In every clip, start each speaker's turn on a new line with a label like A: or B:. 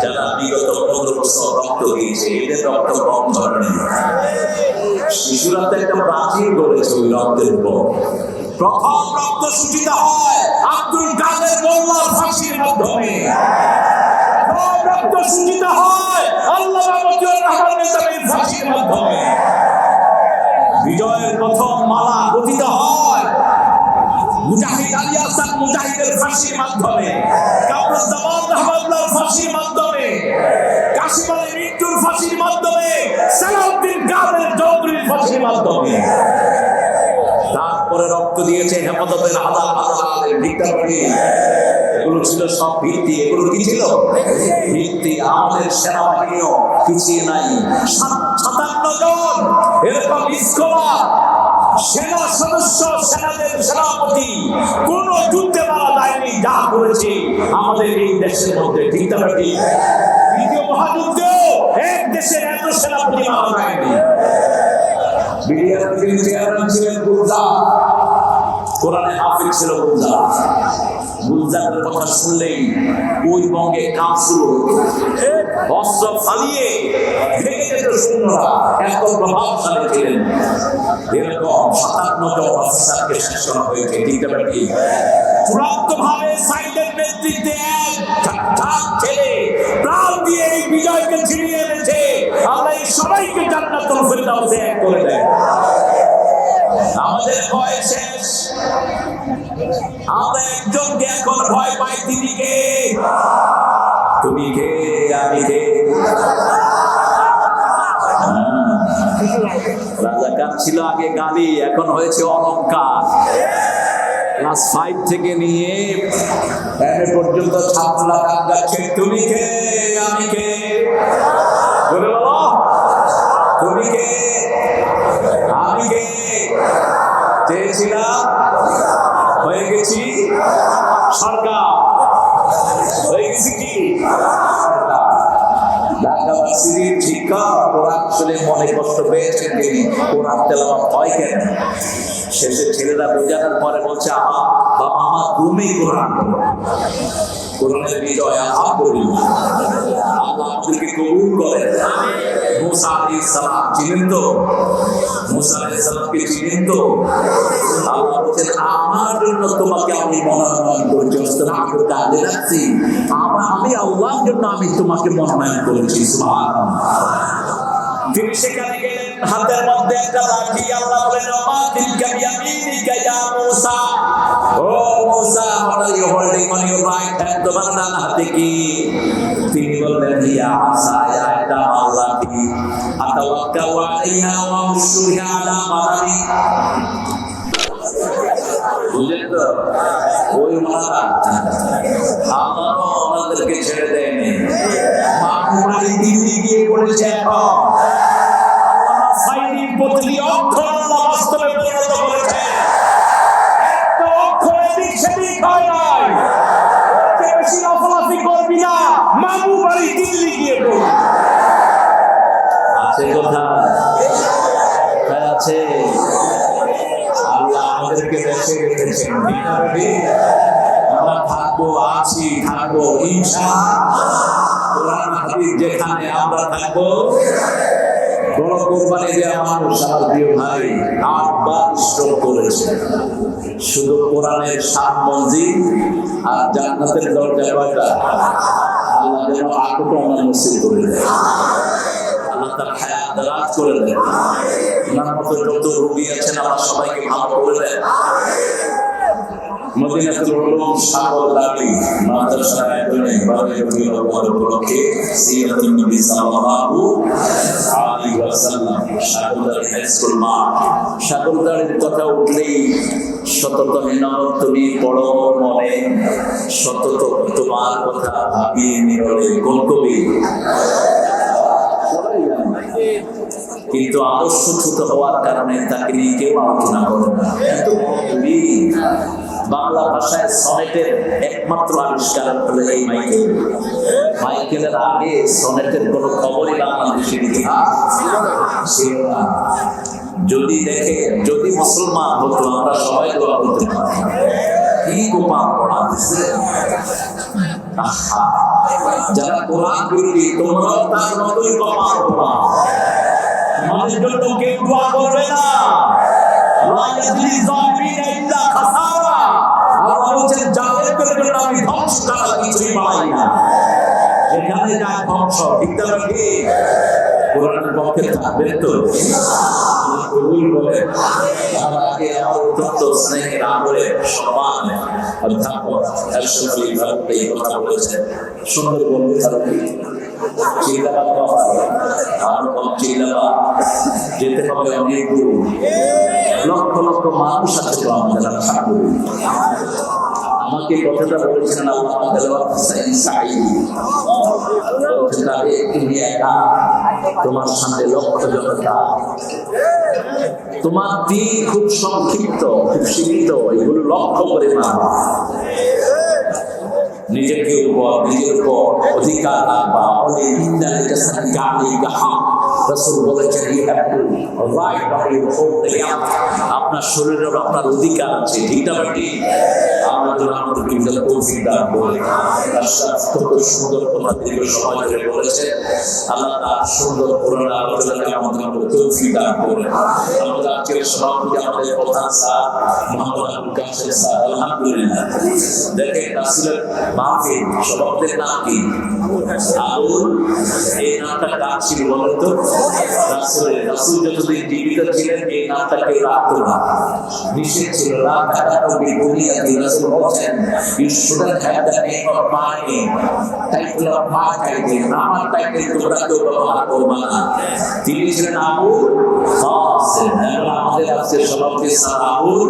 A: যারা বিগত 15 বছর রক্ত দিয়েছে, এদের রক্ত কম ধরনের। শিশুরা তো একটা প্রাচীর গড়েছে ওই রক্তের উপর। প্রথম রক্ত সূচিত হয় আব্দুল কাদের মোল্লার ফাঁসির মাধ্যমে। প্রথম রক্ত সূচিত হয় আল্লামা মতিউর রহমান নেতামীর ফাঁসির মাধ্যমে। বিজয়ের প্রথম মালা গঠিত হয় মুজাহিদ আলী আহসান মুজাহিদের ফাঁসির মাধ্যমে, কামরুজ্জামান রহমাতুল্লাহর ফাঁসির মাধ্যমে, কাশিম আলী মৃত্যুর ফাঁসির মাধ্যমে, সালাউদ্দিন কাদের চৌধুরীর ফাঁসির মাধ্যমে। তারপরে রক্ত দিয়েছে হেফাজতের হাজার হাজার ডিক্টাটরি। এগুলো ছিল সব ভিত্তি। এগুলো কি ছিল? ভিত্তি। আমাদের সেনাবাহিনীও পিছিয়ে নাই। 57 জন এরকম স্কলার সেনা সদস্য, সেনাদের সেনাপতি কোন যুদ্ধে মারা যায়নি। যা করেছে আমাদের এই দেশের মধ্যে ডিক্টাটরি। দ্বিতীয় মহাযুদ্ধেও এক দেশের এত সেনাপতি মারা যায়নি। বিডিআর চেয়ারম্যান ছিলেন গুলজার, কোরআনে হাফিজ ছিল গুলজার। গুলজারের কথা শুনলেই ওই বঙ্গে কাজ শুরু হতো। অস্ত্র ফালিয়ে ভেঙে যেত সৈন্যরা, এত প্রভাবশালী ছিলেন। এরকম 57 জন অফিসারকে শেষ করা হয়েছে ডিক্টাটরি। চূড়ান্তভাবে সাইদের নেতৃত্বে এক ছেলে প্রাণ দিয়ে এই বিজয়কে ছিনিয়ে এনেছে। আল্লাহ সবাইকে জান্নাতুল ফেরদাউসে এক করে দেয়। আমাদের ভয় শেষ। আমরা একজনকে এখন ভয় পাই, তিনি কে? তুমি কে? আমি কে? রাজাকার ছিল আগে গালি, এখন হয়েছে অলংকার। ক্লাস 5 থেকে নিয়ে এর পর্যন্ত ছাত্ররা গান গাচ্ছে, তুমি কে? আমি কে? বলে বলো, তুমি কে? আমি কে? চেয়েছিলাম, হয়ে গেছি সরকার। হয়ে গেছি কি ঢাকাবাসীর শিক্ষক। কোরআন শুনে মনে কষ্ট পেয়েছেন তিনি। কোরআন তেলাওয়াত হয় কেন? শেষে ছেলেরা বোঝানোর পরে বলছে, আমার বাবা মা তুমি কোরআন। কোরআনের বিজয় আলহামদুলিল্লাহ। আল্লাহ আমাদেরকে কবুল করেন। মুসা আলাইহিস সালাম চিনেন তো? মুসা আলাইহিস সালামকে চিনেন তো? আল্লাহ বলেন, আমার জন্য তোমাকে আমি মনোনয়ন করেছি। আমি আল্লাহর জন্য আমি তোমাকে মনোনয়ন করেছি। সুবহানাল্লাহ। তিনি সেখানে গেলেন, হাতের মধ্যে একটা লাঠি। আল্লাহ বলেন, মা তিলকা বিয়ামিনিকা ইয়া মুসা। ও মুসা, what are you holding on your right hand? তোমার ডান হাতে কি? তিনি বললেন, ইয়া আসায়া, এটা আমার লাঠি। আতাওয়াক্কালু আলাইহা ওয়া উশরিহা আলা মানামি। বুঝলেন তো? ওই মারা আমারও ওনাদেরকে ছেড়ে দেয়নি। মামুমারি দিল্লি গিয়ে বলেছে, এখন সাইনির প্রতিটি অক্ষর আল্লাহ বাস্তবে পরিণত করেছে। একটা অক্ষরে দিক সেদিক হয় নাই। বেশি লাফালাফি করবি না, মামুমারি দিল্লি গিয়ে বল। আছে কোথায়? কোথায় আছে? আল্লাহ আমাদেরকে বেঁচে রেখেছেন। আমরা থাকবো, আছি, থাকবো ইনশাআল্লাহ। কোরআন হাদিস যেখানে আমরা থাকবো। বড় কোরবানি দেওয়া মানুষ আমার প্রিয় ভাই 8 বার স্ট্রোক করেছে। শুধু কোরআনের 7 মঞ্জিল আর জান্নাতের দরজা কয়টা? আল্লাহ যেন আকুটো আমরা নসিব করে দেয়। আল্লাহ তার হায়াত দারাজ করে দেয়। ওনার মতো যত রোগী আছেন আল্লাহ সবাইকে ভালো করে দেয়। মদিনাতুল উলুম সাগরদাড়ি মাদ্রাসার আয়োজনে 12 রবিউল আউয়াল উপলক্ষে সিরাতুন নবী সাল্লাল্লাহু আলাইহি ওয়াসাল্লাম সাগরদাড়ি হাই স্কুল মাঠ। সাগরদাড়ির কথা উঠলেই সতত মিনর তুমি পড়ো মনে, সতত তোমার কথা ভাবি নিরলে। কোন কবি? কিন্তু আদর্শচ্যুত হওয়ার কারণে তাকে নিয়ে কেউ আলোচনা করে না। এত কবি। বাংলা ভাষায় সনেটের একমাত্র আবিষ্কার হলো এই মাইকেল। মাইকেলের আগে সনেটের কোনো খবরই বাংলাদেশের ইতিহাস ছিল না। যদি মুসলমান হতো আমরা সবাই দোয়া করতে পারতাম। কি গোপাল পড়া দিচ্ছে। যারা কোরআন বিরোধী তোমরাও তার মতোই কপাল পোড়া। তোমাদের জন্য কেউ দোয়া করবে না। লা ইয়াজিদি যালিমিনা ইল্লা খাসারা। আল্লাহ বলেন জালেমদের জন্য আমি ধ্বংস ছাড়া কিছুই বাড়াই না। যেখানে যায় ধ্বংস, ঠিক না ঠিক? কোরআনের পক্ষে থাকবেন তো? কবুল করে। আমার আগে আমার অত্যন্ত স্নেহের আমলে সম্মান অধ্যাপক আশরাফ আলী ভারত এই কথা বলেছেন। সুন্দর বলতে থাকি চিল্লাবা বাবা, আরো কম চিল্লাবা, যেতে হবে অনেক দূর। লক্ষ লক্ষ মানুষ আছে তো আমাদের আমাকে কথাটা বলেছিলেন আল্লাহ তুমি একা, তোমার সামনে লক্ষ জনতা, তোমার দিন খুব সংক্ষিপ্ত, খুব সীমিত, এগুলো লক্ষ্য করে না। নিজেকে উপর নিজের উপর অধিকার রাখবা। রাসূল বলেছেন আপনার শরীরের আপনার অধিকার আছে, ঠিক না বেটি? আমরা যেন আমাদের কিন্তু তৌফিক দান করে। কত সুন্দর কথা দীর্ঘ সময় ধরে বলেছে। আল্লাহ তার সুন্দর কোরআন আলোচনাকে আমাদের তৌফিক দান করে। আমাদের আজকের সভাপতি আমাদের প্রধান স্যার মোহাম্মদ আবুল কাশেম স্যার, আলহামদুলিল্লাহ। দেখেন রাসূলের মাহফিল সভাপতির নাম কি? আবুল। এই নামটা কার ছিল বলেন তো? রাসূলের। রাসূল যতদিন জীবিত ছিলেন এই নামটা কেউ রাখতো না, নিষেধ ছিল। রাসূল বলেন you shouldn't have the name of my name, title of my title, আমার টাইটেল তোমরা কেউ ব্যবহার করবে না। তিনি ছিলেন আবুল কাসেম। আমাদের আজকের সভাপতি স্যার আবুল।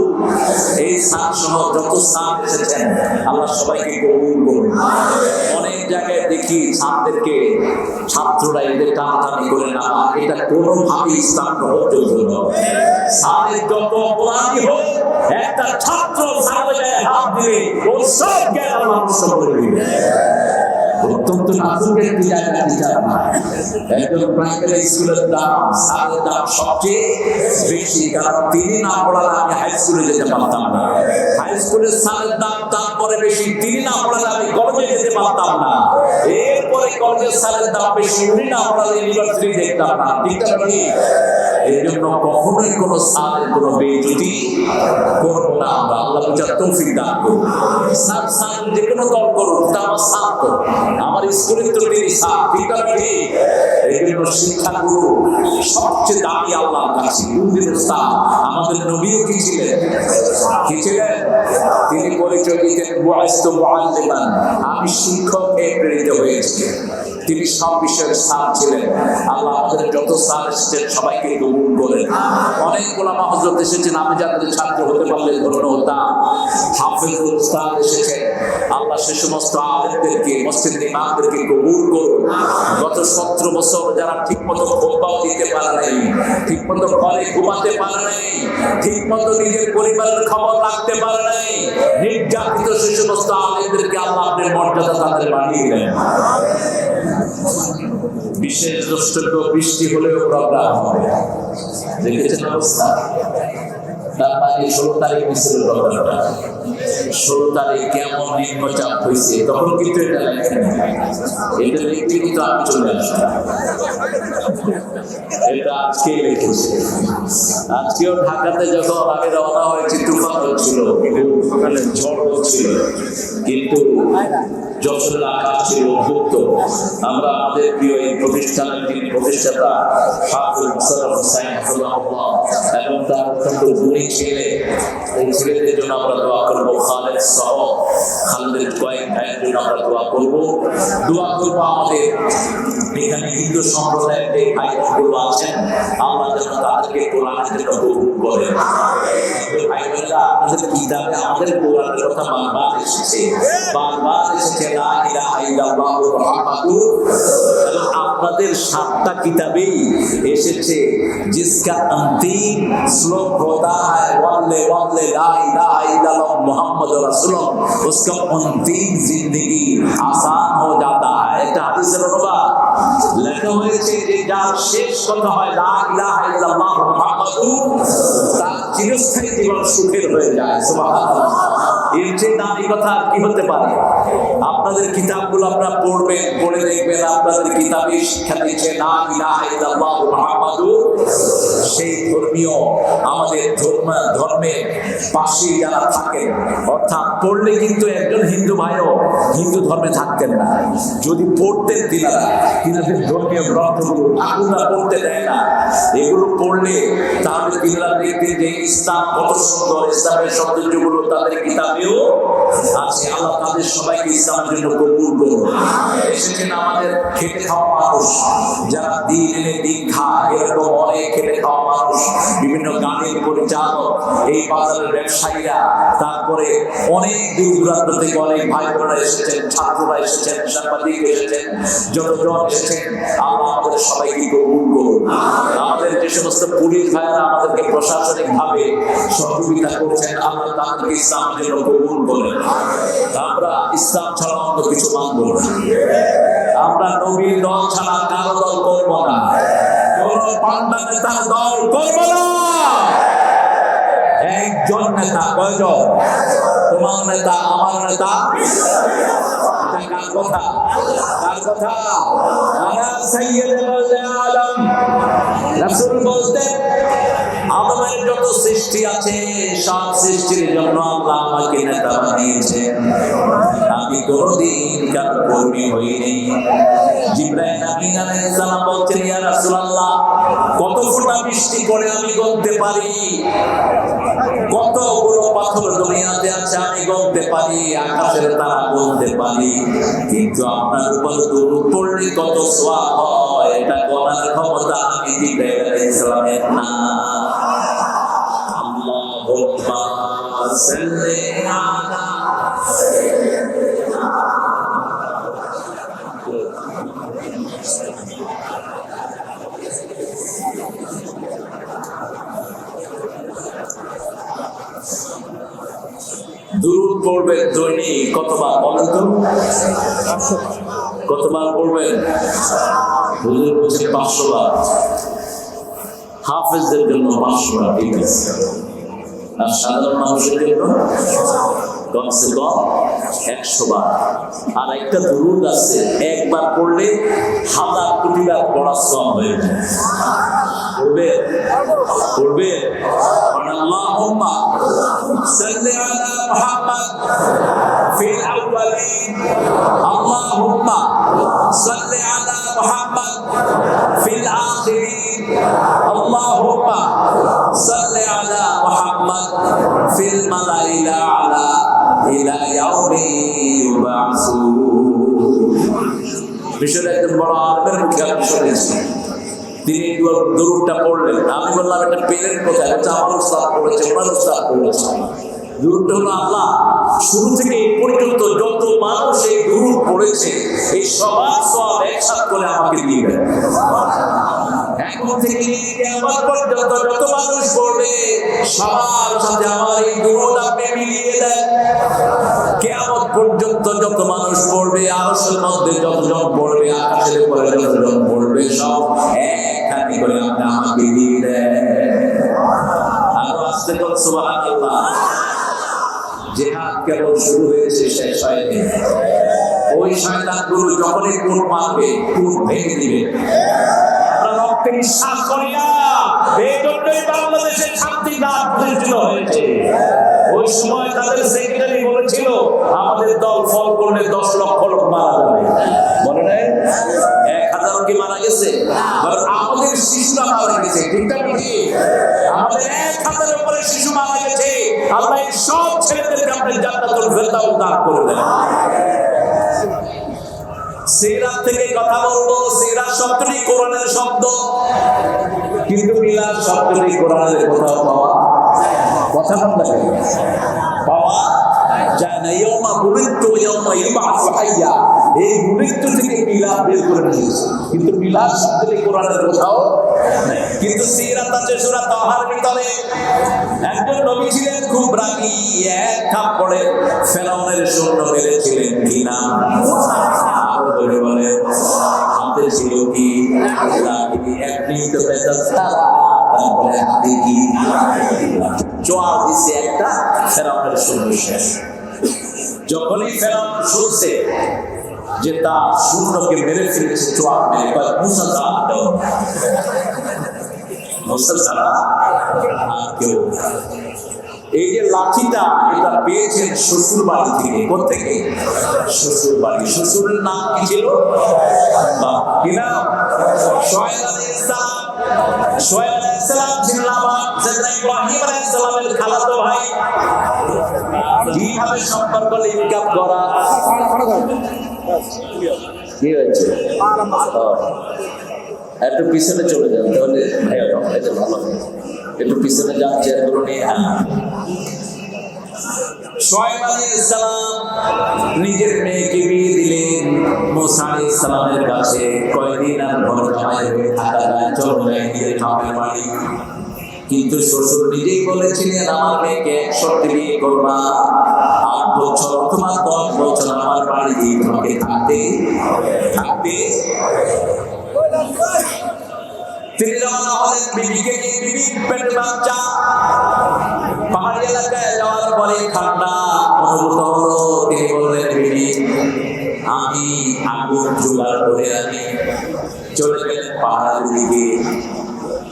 A: এই স্যার সহ যত স্যার এসেছেন আল্লাহ সবাইকে কবুল করুন। অনেক জায়গায় দেখি ছাত্রদেরকে ছাত্ররা এদের টানাটানি করে না, এটা কোনোভাবেই ইসলাম গ্রহণযোগ্য নয়। স্যারের যত অপরাধী হোক, একটা ছাত্র স্যারের গায়ে হাত দিলে ওর সব জ্ঞান আল্লাহ নষ্ট করে দিবে। অত্যন্ত নাজুকের একটি জায়গা টিচার না। একজন প্রাইমারি স্কুলের দাম স্যারের দাম সবচেয়ে বেশি, কারণ তিনি না পড়ালে আমি হাই স্কুলে যেতে পারতাম না। হাই স্কুলের স্যারের দাম তারপরে বেশি, তিনি না পড়ালে আমি কলেজে যেতে পারতাম না। এরপরে কলেজের স্যারের দাম বেশি, উনি না পড়ালে ইউনিভার্সিটি দেখতাম না, ঠিক না? এই জন্য কখনোই কোনো স্যারের কোনো বেইজ্জতি করব না আমরা। আল্লাহ বুঝার তৌফিক দান করুন। স্যার স্যার যে কোনো দল করুন, তা আমার স্যার তো, আমার স্কুলের তো তিনি স্যার, ঠিক না? এই জন্য শিক্ষাগুরু সবচেয়ে দামি আল্লাহর কাছে। আমাদের নবীও কি ছিলেন? কি ছিলেন? তিনি পরিচয় দিতেন বুআইস্তু মুআল্লিমান, আমি শিক্ষকে প্রেরিত হয়েছি। তিনি সব বিষয়ের স্যার ছিলেন। আল্লাহ আমাদের যত স্যার এসেছেন সবাইকে কবুল করেন। অনেক ওলামা হযরত এসেছেন, আমি যাদের ছাত্র হতে পারলে ধন্য হতাম। হাফেজুল উস্তাদ এসেছেন, আল্লাহ সে সমস্ত আলেমদেরকে, মসজিদের ইমামদেরকে কবুল করুন। গত 17 বছর যারা ঠিকমতো খুতবাও দিতে পারে নাই, ঠিকমতো ঘরে ঘুমাতে পারে নাই, ঠিকমতো নিজের পরিবারের খবর রাখতে পারে নাই, নির্যাতিত সে সমস্ত আলেমদেরকে আল্লাহ আপনার মর্যাদা তাদের বাড়িয়ে দেন। বিশেষ দ্রষ্টব্য বৃষ্টি হলেও প্রোগ্রাম হবে, দেখেছেন অবস্থা। তার মানে 16 তারিখ ছিল প্রোগ্রামটা। 16 তারিখ কেমন নিম্নচাপ হয়েছে তখন কিন্তু এটা লেখেন, এটা লিখতে কিন্তু আমি চলে আসলাম। এটা আজকে লিখেছে। আজকেও ঢাকাতে যখন আগে রওনা হয়েছে তুফান হচ্ছিল, কিন্তু সকালে ঝড় হচ্ছিল, কিন্তু যশোরের আকাশ ছিল উন্মুক্ত। আমরা আমাদের প্রিয় এই প্রতিষ্ঠানের যিনি প্রতিষ্ঠাতা হাফেজ মোশাররফ হোসাইন হাফিজাহুল্লাহ এবং তার অত্যন্ত গুণী ছেলে, এই ছেলেদের জন্য আমরা দোয়া করবো। খালেদ সহ খালেদের কয়েক ভাইয়ের জন্য আমরা দোয়া করবো। দোয়া করবো আমাদের এখানে হিন্দু সম্প্রদায়ের যে ভাইগুলো আছেন, আল্লাহ যেন তাদেরকে কোরআনের জন্য কবুল করেন। ভাইরা আপনাদের কিতাবে আমাদের কোরআনের কথা বারবার এসেছে, বারবার এসেছে লা ইলাহা ইল্লাল্লাহু মুহাম্মাদুর। এবং আপনাদের 7টা কিতাবেই এসেছে जिसका अंतिम श्लोक होता है वल्ले वल्ले ला इलाहा इल्लल्लाह मुहम्मद रसूलुल्लाह, उसका अंतिम जिंदगी आसान हो जाता है। এটা হাদিসের অনুবাদ লেখা হয়েছে যে যার শেষ কথা হয় লা ইলাহা ইল্লাল্লাহ মুহাম্মাদুর, তার চিরস্থায়ী জীবন সুখের হয়ে যায়। সুবহানাল্লাহ। এর চেয়ে দামি কথা আর কি হতে পারে? আপনাদের কিতাবগুলো আপনারা পড়বেন, পড়ে দেখবেন আপনাদের কিতাবে শিক্ষা দিচ্ছে লা ইলাহা ইল্লাল্লাহ মুহাম্মাদুর। সেই ধর্মীয় আমাদের ধর্মের পাশে যারা থাকেন, অর্থাৎ পড়লে কিন্তু একজন হিন্দু ভাইও হিন্দু ধর্মে থাকতেন না যদি পড়তেন তিনাদের ধর্মীয় গ্রন্থগুলো। ঠাকুররা পড়তে দেয় না, এগুলো পড়লে তাহলে তিনারা দেখতেন যে ইসলাম কত সুন্দর, ইসলামের সৌন্দর্যগুলো তাদের কিতাবেও আছে। আল্লাহ তাদের সবাইকে ইসলামের জন্য কবুল করুন। এসেছেন আমাদের খেটে খাওয়া মানুষ, যারা দিন এনে দিন খায়, এরকম অনেক খেটে খাওয়া মানুষ, বিভিন্ন গানের পরিচালক, এই বাজারের ব্যবসায়ীরা, তারপরে অনেক দূর দূরান্ত থেকে অনেক ভাই বোনেরা এসেছেন, ছাত্ররা এসেছেন, সাংবাদিক এসেছেন, যতজন এসেছেন, আল্লাহ আমাদের সবাইকে কবুল করুন। আমাদের যে সমস্ত পুলিশ ভাইয়েরা আমাদেরকে প্রশাসনিক ভাবে সহযোগিতা করছেন, আল্লাহ তাদেরকে ইসলামের জন্য কবুল করেন। আমরা ইসলাম ছাড়া অন্য কিছু মানব না। আমরা নবীর দল ছাড়া কারো দল করবো না, কোন পান্ডা নেতার দল করবো না। একজন নেতা, কয়জন? তোমার নেতা, আমার নেতা। কার কথা? কার কথা? আনা সাইয়্যিদুল আলম। রাসূল বলতেন, আদমের যত সৃষ্টি আছে সব সৃষ্টির জন্য আল্লাহ আমাকে নেতা বানিয়েছেন, আমি কোনদিন কারো কর্মী হইনি। জিবরাইল আমিন আলাইহিস সালাম বলছেন, ইয়া রাসূলুল্লাহ, কত ফোঁটা বৃষ্টি পড়ে আমি গুনতে পারি, কতগুলো পাথর দুনিয়াতে আছে আমি গুনতে পারি, আকাশের তারা গুনতে পারি, কিন্তু আপনার উপর দরুদ পড়লে কত সওয়াব হয় এটা গোনার ক্ষমতা আমি জিবরাইল আলাইহিস সালামের না। আল্লাহুম্মা সাল্লি আলা দুরূদ পড়বেন দৈনিক কতবার বলেন তো? কতবার পড়বেন? হুজুর বলছেন 500 বার। হাফেজদের জন্য 500 বার, ঠিক আছে। আর সাধারণ মানুষের জন্য কমসে কম 100 বার। আর একটা দুরূদ আছে, একবার পড়লে 1000 কোটি বার পড়ার সওয়াব হয়ে যায়। পড়বে পড়বে আল্লাহুম্মা সাল্লি আলা মুহাম্মাদ ফিল আউয়ালিন, আল্লাহুম্মা সাল্লি আলা মুহাম্মাদ ফিল আখিরিন, আল্লাহুম্মা সাল্লি আলা মুহাম্মাদ ফিল মালাইল আলা ইলা ইয়াউমি ইউবাসুন। বিশেষ একজন বড় আলেমের মুখে আমি শুনেছি, তিনি দুরূদটা পড়লেন। আমি বললাম এটা পেলেন কোথায়? আমার উস্তাদ পড়েছে, ওনার উস্তাদ পড়েছে। দুরূদটা হলো, আল্লাহ শুরু থেকে এই পর্যন্ত যত মানুষ এই দুরূদ পড়েছে এই সবার সওয়াব একসাথে করে আমাকে দিয়ে দেন। এখন থেকে কিয়ামত পর্যন্ত যত মানুষ পড়বে সবার সাথে আমার এই দুরূদ আপনি মিলিয়ে দেন। কিয়ামত পর্যন্ত যত মানুষ পড়বে, আরশের মধ্যে যতজন পড়বে, আকাশের উপরে যতজন পড়বে, সব একখানি করে আপনি আমাকে দিয়ে দেন। আরো আসতে বল সুবহানাল্লাহ। জিহাদ কেবল শুরু হয়েছে, শেষ হয়নি। ওই শয়তানগুলো যখনই কোট মারবে, কোট ভেঙে দিবে। আমরা রক্তে বিশ্বাস করি না, এই জন্যই বাংলাদেশের শান্তি রাত প্রতিষ্ঠিত হয়েছে। ওই সময় তাদের সেক্রেটারি বলেছিল আমাদের দল ফল করলে 10 লক্ষ লোক মারা যাবে, বলে নাই? 1000 কি মারা গেছে? আমাদের শিশুরা মারা গেছে, ঠিক না? আমাদের 1000 উপরে শিশু মারা গেছে। আল্লাহ এই সব ছেলেদেরকে আপনি জান্নাতুল ফেরদাউস দান করে দেন। সিরাত থেকে কথা বলবো। সিরাত শব্দটি কোরআনের শব্দ, কিন্তু মিলাদ শব্দটি কোরআনের কোথাও পাওয়া কথা বলতে পাওয়া যায় না। ইয়াউমা বুলিদতু ইয়াউমা ইউবআসু হাইয়া, এই বুলিদতু থেকে মিলাদ বের করে নিয়েছে, কিন্তু মিলাদ শব্দটি কোরআনের কোথাও নেই। কিন্তু সিরাত আছে সূরা তাহার ভিতরে। একজন নবী ছিলেন খুব রাগী, এক থাপ্পড়ে ফেরাউনের সৈন্য মেরেছিলেন। কি নাম? বলে বলে হাতে ছিল কি? একটি তো বেদাস্তা, তারপরে হাতে কি? জোয়ার দিছে একটা, ফেরাউনের সৈন্য শেষ। যখনই ফেরাউন শুনছে যে তার সৈন্যকে মেরে ফেলেছে চোয়ার মেরে, কয় মুসা দাও, মুসা ছাড়া আর কেউ। এই যে লাঠিটা, এটা পেয়েছেন শ্বশুর বাড়ি থেকে। কোথেকে? শ্বশুর বাড়ি। শ্বশুরের নাম কি ছিল? কি নাম? শুআয়ব আলাইহিস সালাম। শুআয়ব আলাইহিস সালাম ছিলেন ইব্রাহিম আলাইহিস সালামের খালাতো ভাই। কিভাবে সম্পর্ক লিঙ্ক আপ করা? কি হয়েছে? একটু পিছনে চলে যান, তাহলে ভাইয়া ভালো। একটু পিছনে যান, চেয়ারগুলো নিয়ে। শুআয়ব আলাইহিস সালাম নিজের মেয়েকে বিয়ে দিলেন মুসা আলাইহিস সালামের কাছে। কয়দিন আর ঘর জামাই হয়ে থাকা যায়, চলো নিজের বাপের বাড়ি। কিন্তু শ্বশুর নিজেই বলেছিলেন, আমার মেয়েকে 1 শর্তে বিয়ে করবা, 8 বছর অথবা 10 বছর আমার বাড়িতে তোমাকে থাকতে। তিনি রওনা হলেন বিবিকে নিয়ে, বিবির পেটে বাচ্চা। পাহাড়ি এলাকায় যাওয়ার পরে ঠান্ডা অনুভূত হলো। তিনি বললেন, বিবি আমি আগুন জোগাড় করে আনি। চলে গেলেন পাহাড়ের দিকে।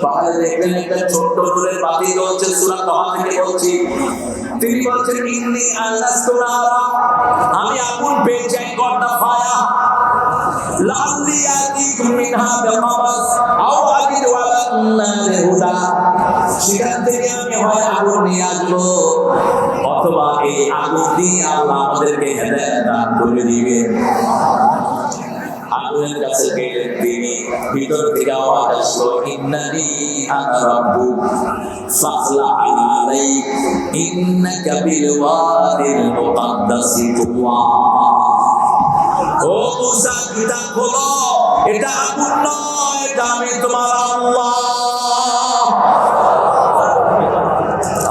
A: পাহাড়ে দেখলেন একটা ছোট্ট নূরের বাতি জ্বলছে। সূরা তাহা থেকে বলছি। তিনি বলছেন, ইন্নী আনাস্তু নারা, আমি আগুন পেয়েছি। I got the fire, লাআল্লি আতিকুম মিনহা বিখাবাস আও আজিদু আলা নারি হুদা। সেখান থেকে আমি হয় আগুন নিয়ে আসবো, অথবা এই আগুন দিয়ে আল্লাহ আমাদেরকে হেদায়েত দান করে দিবেন। আগুনের কাছে গেলেন তিনি। ভিতর থেকে আওয়াজ আসলো, ইন্নানি আনা রাব্বুক ফাখলা আলাইক ইন্নাকা বিল ওয়াদিল মুকাদ্দাসি তুওয়া। ও মুসা, কিতাব খোলো, এটা আগুন নয়, এটা আমি তোমার আল্লাহ।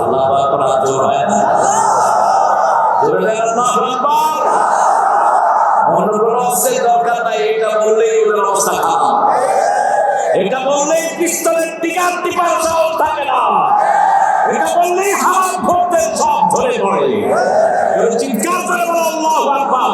A: আল্লাহু আকবার। জোর হয় না? জোরে বলেন আল্লাহু আকবার। মনোগ্রাসের দরকার নাই, এটা বললেই ওদের অবস্থা খারাপ। এটা বললেই পিস্তলের টিকার টিপার সাহস থাকে না। এটা বললেই হাত ভরতে সব ধরে পড়ে। চিৎকার করে বলো আল্লাহু আকবার।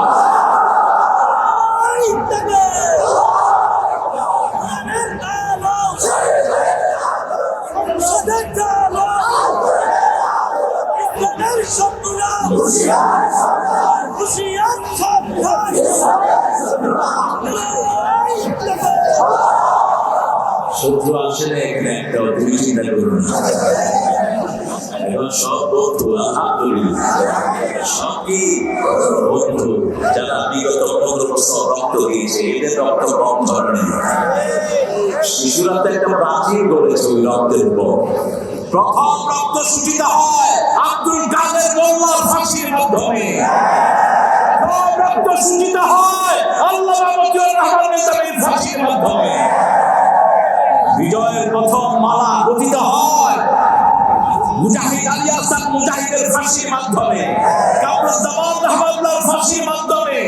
A: শত্রু আসলে এখানে একটা, তুমি চিন্তা করুন। এখন সব বন্ধু আলহামদুলিল্লাহ, সব কি বন্ধু যারা বিগত 15 বছর রক্ত দিয়েছে, এদের রক্ত কম ধরনের। শিশুরা তো একটা প্রাচীর গড়েছে ওই রক্তের উপর। প্রথম রক্ত সূচিত হয় আব্দুল কাদের মোল্লার ফাঁসির মাধ্যমে। রক্ত সূচিত হয় আল্লামা মতিউর রহমানের ফাঁসির মাধ্যমে। বিজয়ের প্রথম মালা গঠিত হয় মুজাহিদ আলী আহসান মুজাহিদের ফাঁসির মাধ্যমে, কামরুজ্জামান রহমাতুল্লাহর ফাঁসির মাধ্যমে,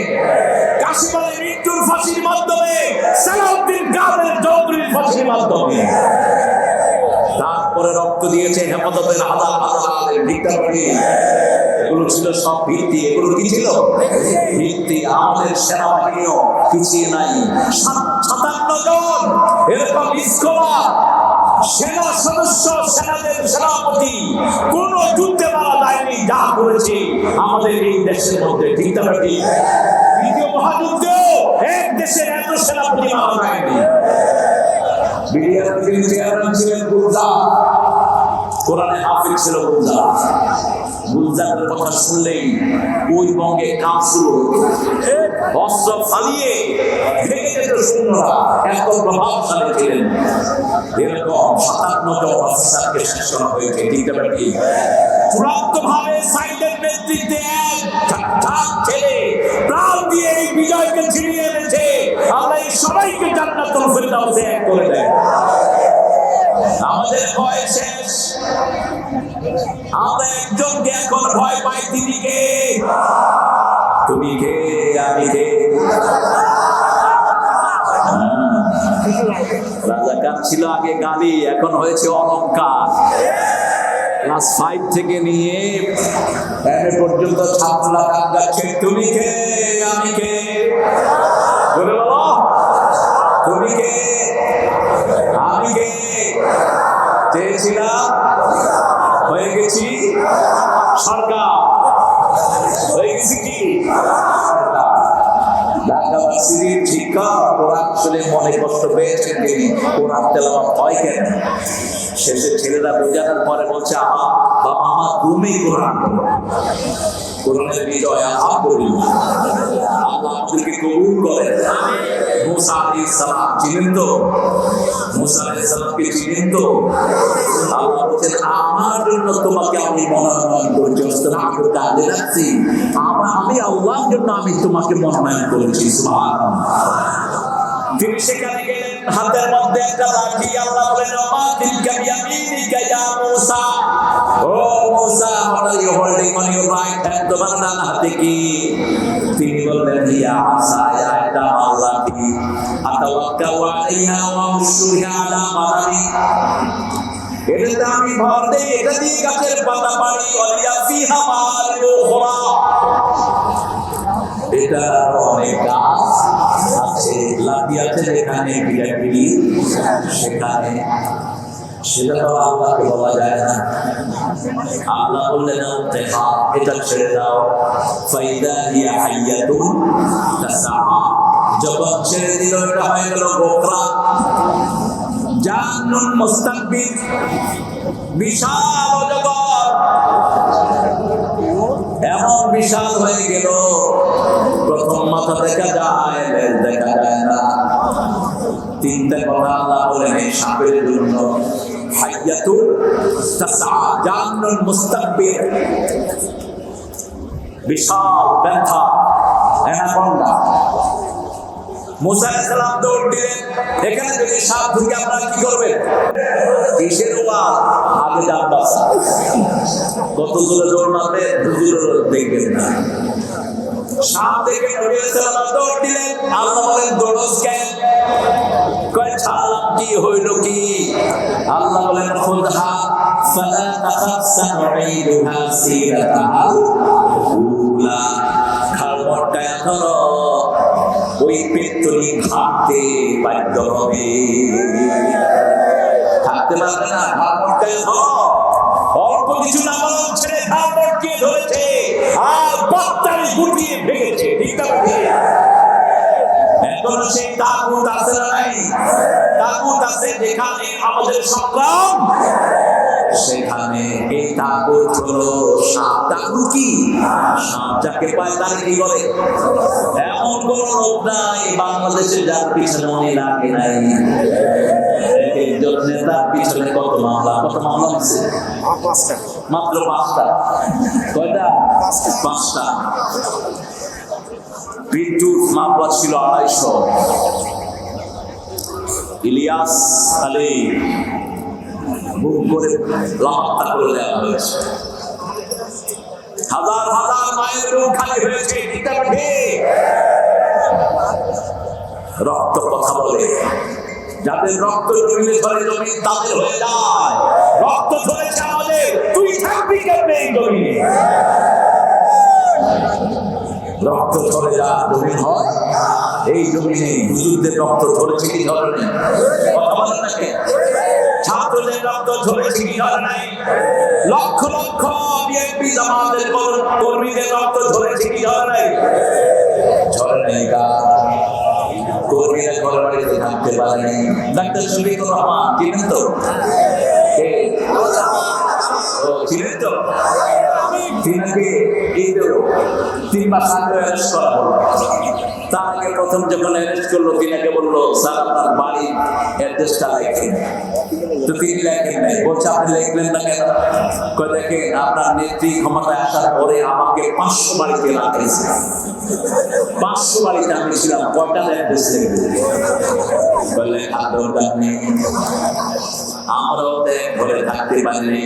A: কাশিম আলী মৃত্যুর ফাঁসির মাধ্যমে, সালাউদ্দিন কাদের চৌধুরীর ফাঁসির মাধ্যমে। তারপরে রক্ত দিয়েছে হেফাজতের হাজার হাজার ডিক্টাটরি। এগুলো ছিল সব ভিত্তি। এগুলো কি ছিল? ভিত্তি। আমাদের সেনাবাহিনীও পিছিয়ে নাই। 57 জন এরকম স্কলার সেনা সদস্য, সেনাদের সেনাপতি কোন যুদ্ধে মারা যায়নি। যা করেছে আমাদের এই দেশের মধ্যে ডিক্টাটরি। দ্বিতীয় মহাযুদ্ধেও এক দেশের এত সেনাপতি মারা যায়নি। বিডিআর চেয়ারম্যান ছিলেন গুলজার, কোরআনে হাফিজ ছিল গুলজার। গুলজারের কথা শুনলেই ওই বঙ্গে কাজ শুরু হতো। অস্ত্র ফালিয়ে ভেঙে যেত সৈন্যরা, এত প্রভাবশালী ছিলেন। এরকম 57 জন অফিসারকে শেষ করা হয়েছে ডিক্টাটরি। চূড়ান্তভাবে সাইদের নেতৃত্বে এক ছেলে প্রাণ দিয়ে এই বিজয়কে ছিনিয়ে এনেছে। আল্লাহ সবাইকে জান্নাতুল ফেরদাউসে এক করে দেয়। আমাদের ভয় শেষ। আমরা একজনকে এখন ভয় পাই, তিনি কে? তুমি কে? আমি কে? রাজাকার ছিল আগে গালি, এখন হয়েছে অলংকার। ক্লাস 5 থেকে নিয়ে এম পর্যন্ত ছাত্ররা গান গাচ্ছে, তুমি কে আমি কে, বলে বলো তুমি কে আমি কে, চেয়েছিলাম হয়ে গেছি সরকার, হয়ে গেছি কি ঢাকাবাসীর শিক্ষক কোরআন শুনে মনে কষ্ট পেয়েছেন তিনি, কোরআন তেলাওয়াত হয় কেন? শেষে ছেলেরা বোঝানোর পরে বলছে আমার বাবা মা তুমি কোরআন, কোরআনের বিজয় আলহামদুলিল্লাহ, আল্লাহ আমাদেরকে কবুল করেন। মুসা আলাইহিস সালাম চিনেন তো, মুসা আলাইহিস সালামকে চিনেন তো, আল্লাহ বলেন আমার জন্য তোমাকে আমি মনোনয়ন করেছি, আমি আল্লাহর জন্য আমি তোমাকে মনোনয়ন করেছি। সুবহানাল্লাহ। তিনি সেখানে গেলেন, হাতের মধ্যে একটা লাঠি, আল্লাহ বলেন মা তিলকা বিয়ামিনিকা ইয়া মুসা, ও মুসা what are you holding on your right hand, তোমার ডান হাতে কি? তিনি বললেন ইয়া আসায়া, এটা আল্লাহ কি, আতাওয়াক্কালু আলাইহা ওয়া উশরিহা আলা মানামি, এটাতে আমি ভর দেই, এটা দিয়ে গাছের পাতা পাড়ি, ওয়ালিয়া ফিহা মারিবু উখরা, এটা অনেক গাছ আছে, লাঠি আছে যেখানে পিড়াপিড়ি সেখানে, সেটা তো আল্লাহকে বলা যায় না। আল্লাহ বললেন এটা ছেড়ে দাও, ফাইদা হিয়া হাইয়াতুন তাসআ, যখন ছেড়ে দিল এটা হয়ে গেল গোকরা, জান্নুন মুস্তাকবির, বিশাল অজগর, এমন বিশাল হয়ে গেল প্রথম মাথা দেখা যায়, লেজ দেখা যায় না। তিনটা কথা আল্লাহ বলেন এই সাপের জন্য, হাইয়াতুন তাসআ, জান্নুন মুস্তাকবির, বিশাল ব্যথা, অ্যানাকোন্ডা। মুসা আলাইহিস সালাম দৌড় দিলেন, এখানে যদি সাপ ঢুকে আপনারা কি করবেন? কিসের ওয়াজ, আগে যান বাসা, কত দূরে দৌড় মারবে হুজুর দেখবেন না। সাপ দেখে নবী সাল্লাল্লাহু দৌড় দিলেন, আল্লাহ বলেন দৌড়স কেন? কয় ছাড়লাম কি হইল কি? আল্লাহ বলেন খুদহা ফালা তাখাফ সানুঈদুহা সিরাতাহাল উলা, খালমটকায় ধরো, ওই পেট্রোলি ঘাটতে বাধ্য হবে, থাকতে পারবে না, খালমটকায় ধরো, অল্প কিছু না বলো ছেড়ে খালমটকে ধরেছে আর বাত্তারি গুটিয়ে ভেঙেছে, ঠিক আছে? এখন সেই তাগুত আছে না নাই? তাগুত আছে যেখানে আমাদের সংগ্রাম, সেখানে এই তাগুত হলো সাপ। তাগুত কি? সাপ যাকে পায় তার কি করে? এমন কোন লোক নাই বাংলাদেশে যার পিছনে উনি লাগে নাই। একজন নেতার পিছনে কত মামলা, কত মামলা হচ্ছে? মাত্র 5টা। কয়টা? 5টা। পিন্টুর মামলা ছিল 250। ইলিয়াস আলী বুক করে লাপাত্তা করে দেওয়া হয়েছে, হাজার হাজার মায়ের রূপ খালি হয়েছে, রক্ত কথা বলে, যাদের রক্ত জমিলে ধরে জমি তাদের হয়ে যায়। রক্ত ধরেছে আমাদের, তুই থাকবি কেমনে এই জমিনে? রক্ত ধরে যা জমিন হয়, এই জমিনে হুজুরদের রক্ত ধরেছে কি ধরে নাই? কথা বলেন না কেন? ছাত্রদের রক্ত ধরেছে কি ধরে নাই? লক্ষ লক্ষ বিএনপি জামাতের কর্মীদের রক্ত ধরেছে কি ধরে নাই? ধরে নাই। কর্মীরা ঘরে বাড়িতে থাকতে পারেনি। ডাক্তার শফিকুর রহমান চিনেন তো? চিনেন তো? তিনাকে এই 3 মাস আগে অ্যারেস্ট করা হলো। তার আগে প্রথম যখন অ্যারেস্ট করলো, তিনাকে বললো স্যার আপনার বাড়ির অ্যাড্রেসটা লেখেন। তো তিনি লেখেন নাই। বলছে আপনি লিখলেন না কেন? কয় দেখেন আপনার নেত্রী ক্ষমতায় আসার পরে আমাকে 500 বাড়িতে লাগাইছে, 500 বাড়িতে আমি ছিলাম, কয়টা অ্যাড্রেস লিখবে? বলে দরকার নেই, আমরাও ঘরে থাকতে পারিনি।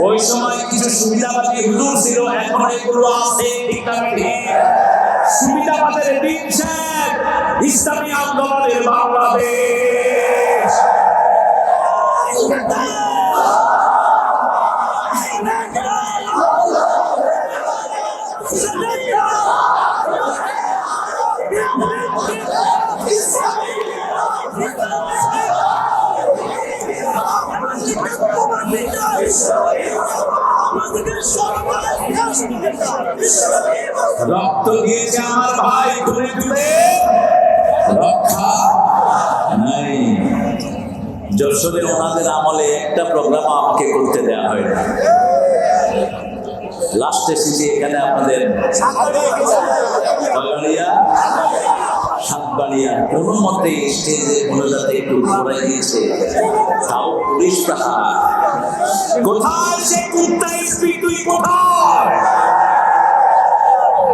A: ওই সময় কিছু সুবিধাবাদী হুজুর ছিল, এখন এগুলো আছে। সুবিধাবাদের দিন শেষ, ইসলামী আন্দোলনের বাংলাদেশ। রক্ত দিয়েছে আমার ভাই, ঘুরে ঘুরে রক্ষা নাই। যশোরে ওনাদের আমলে একটা প্রোগ্রাম আমাকে করতে দেওয়া হয় না। লাস্টে এসেছি এখানে আপনাদের সাতবাড়িয়া, কোনো মতে স্টেজে মনোজাতে একটু ঘোরাই দিয়েছে, তাও পুলিশ প্রহার। কোথায় সে কুত্তা এসপি, তুই কোথায়?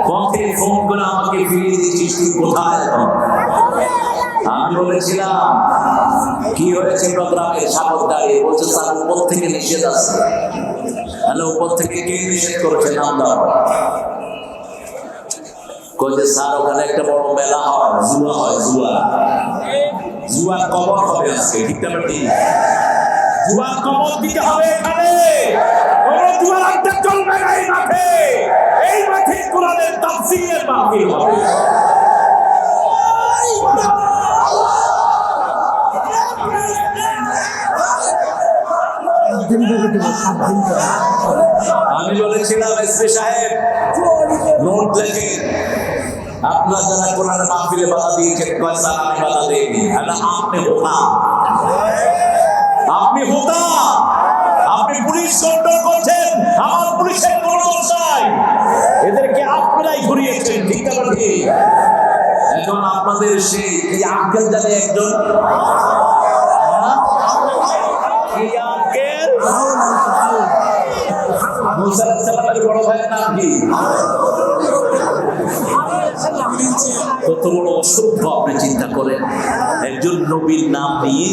A: পথে ফোন করে আমাকে ফিরিয়ে দিয়েছিস, তুই কোথায় এখন? আমি বলেছিলাম কি হয়েছে প্রোগ্রামে, সাগর দাঁড়িয়ে বলছে স্যার উপর থেকে নিষেধ আছে। তাহলে উপর থেকে কে নিষেধ করেছে, নাম দাও। কইছে স্যার ওখানে একটা বড় মেলা হয়, জুয়া হয়, জুয়ার কবর হবে আজকে। ঠিক না ঠিক? জুয়ার কবর দিতে হবে এখানে। কোনো জুয়ার আড্ডা চলবে না এই মাঠে। এই মাঠে কোরআনের তাফসীরের মাহফিল হবে। আমি বলেছিলাম এসপি সাহেব নোট লেখেন, আপনার যারা কোরআনের মাহফিলে বাধা দিয়েছেন, পয়সা আমি বাধা দেইনি। আপনি হোতা, আপনি পুলিশ কন্ট্রোল করছেন, আমার পুলিশের কোনো দোষ নাই, এদেরকে আপনারাই ঘুরিয়েছেন। ঠিক আছে? এখন আপনাদের সেই কি আঙ্কেল জানে একজন, কি আঙ্কেল মুসা আলাইহিস সালামের বড় ভাইয়ের নাম কি? কত বড় অসভ্য আপনি চিন্তা করেন, একজন নবীর নাম নিয়ে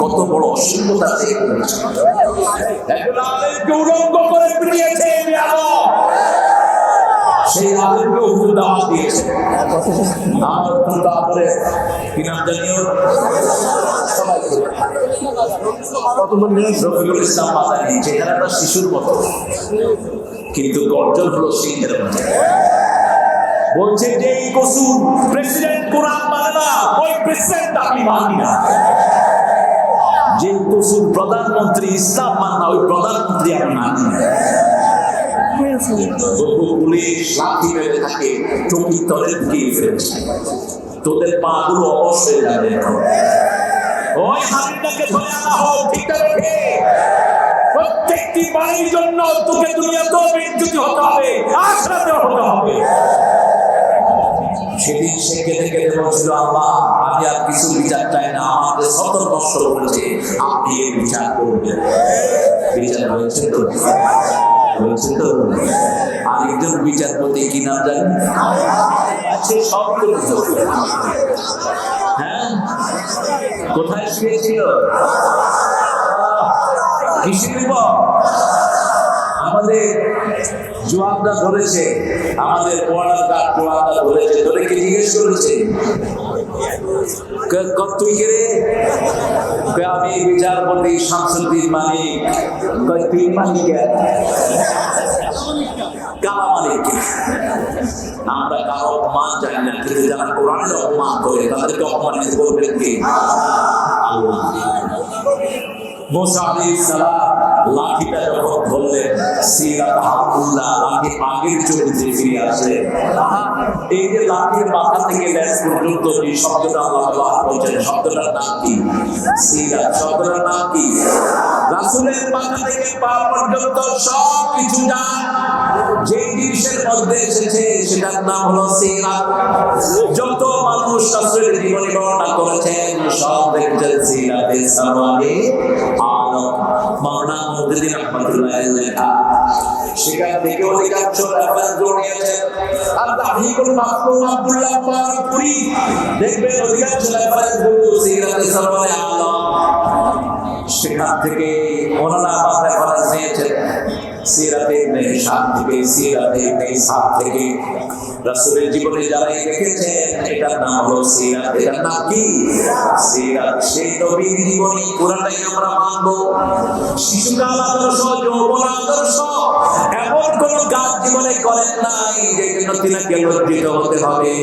A: কত বড় অসভ্যতা একজন আলেমকে উলঙ্গ করে পিটিয়েছে। সেই আলেমকে হুজুর দাওয়াত দিয়েছে। আমার তারপরে কি নাম জানিও সবাই রফিকুল ইসলাম মাদানী, চেহারাটা শিশুর মতো কিন্তু গর্জন হলো সিংহের মতো। বলছে যে এই কসুর প্রেসিডেন্ট কোরআন মানে না, ওই প্রেসিডেন্ট আমি মানি না। যে কসুর প্রধানমন্ত্রী ইসলাম মানে না, ওই প্রধানমন্ত্রী আমি মানি না। পুলিশ লাঠি মেরে থাকে, চোখি তলে ঢুকিয়ে ফেলেছে, তোদের পা গুলো অবশ হয়ে যাবে এখন। ওই হারিটাকে ধরে আনা হোক। ঠিক আছে? প্রত্যেকটি বাড়ির জন্য তোকে দুনিয়াতেও বিদ্যুৎ হতে হবে, আখিরাতেও হতে হবে। সেদিন সে কেঁদে কেঁদে বলছিল, আল্লাহ আমি আর কিছু বিচার চাই না, আমাদের সতর নষ্ট করেছে, আপনি এর বিচার করবেন। বিচার হয়েছে তো, হয়েছে তো। আরেকজন বিচারপতি কি নাম জানেন? আছে সব কিছু। হ্যাঁ, কোথায় শুয়েছিল? কিসের উপর? আমাদের জোয়ানরা ধরেছে, আমাদের বর্ডার গার্ড জোয়ানরা ধরেছে, ধরে কি জিজ্ঞেস করেছে তুই কে রে? আমি বিচারপতি শামসুদ্দিন মালিক। তুই মালিক কালা মালিক? আমরা কারো অপমান চাই না, কিন্তু যারা কোরআনের অপমান করে তাদেরকে অপমানিত করবেন কে? আল্লাহ। মুসা আলাইহিস সালাম লাঠিটা যখন ধরলেন, সিরাত আব্দুল্লাহ লাঠি আগের চরিত্রে ফিরে আসে। এই যে লাঠির মাথা থেকে লেজ পর্যন্ত যে শব্দটা আল্লাহ ব্যবহার করছেন, শব্দটার নাম কি? সিরাত। শব্দটার নাম কি? রাসূলের মাথা থেকে পা পর্যন্ত সব কিছু যে জিনিসের মধ্যে এসেছে সেটার নাম হলো সিরাত। যত মানুষ রাসূলের জীবনী বর্ণনা করেছেন সব দেখছেন সিরাতে সাওয়ারি আলম মাওলানা মুহাম্মদ রাহমাতুল্লাহ লেখা। সেখান থেকে অধিকাংশ রেফারেন্স জড়িয়েছেন। আর তাহীকুল মাকতুম আব্দুল্লাহ পারপুরি দেখবেন অধিকাংশ রেফারেন্স গুলো সিরাতে সাওয়ারি আলম। সেখান থেকে ওনারা আবার রেফারেন্স নিয়েছেন সিরাতে ইবনে হিশাম থেকে, সিরাতে ইবনে ইসহাক থেকে। রাসূলের জীবনে যারা দেখেছেন এটার নাম হলো সিরাত। এটার নাম কি? সিরাত। সেই নবীর জীবনী পুরাটাই আমরা মানব। শিশুকাল আদর্শ, যৌবন আদর্শ, এমন কোন কাজ জীবনে করেন নাই যে জন্য তিনাকে লজ্জিত হতে হবে।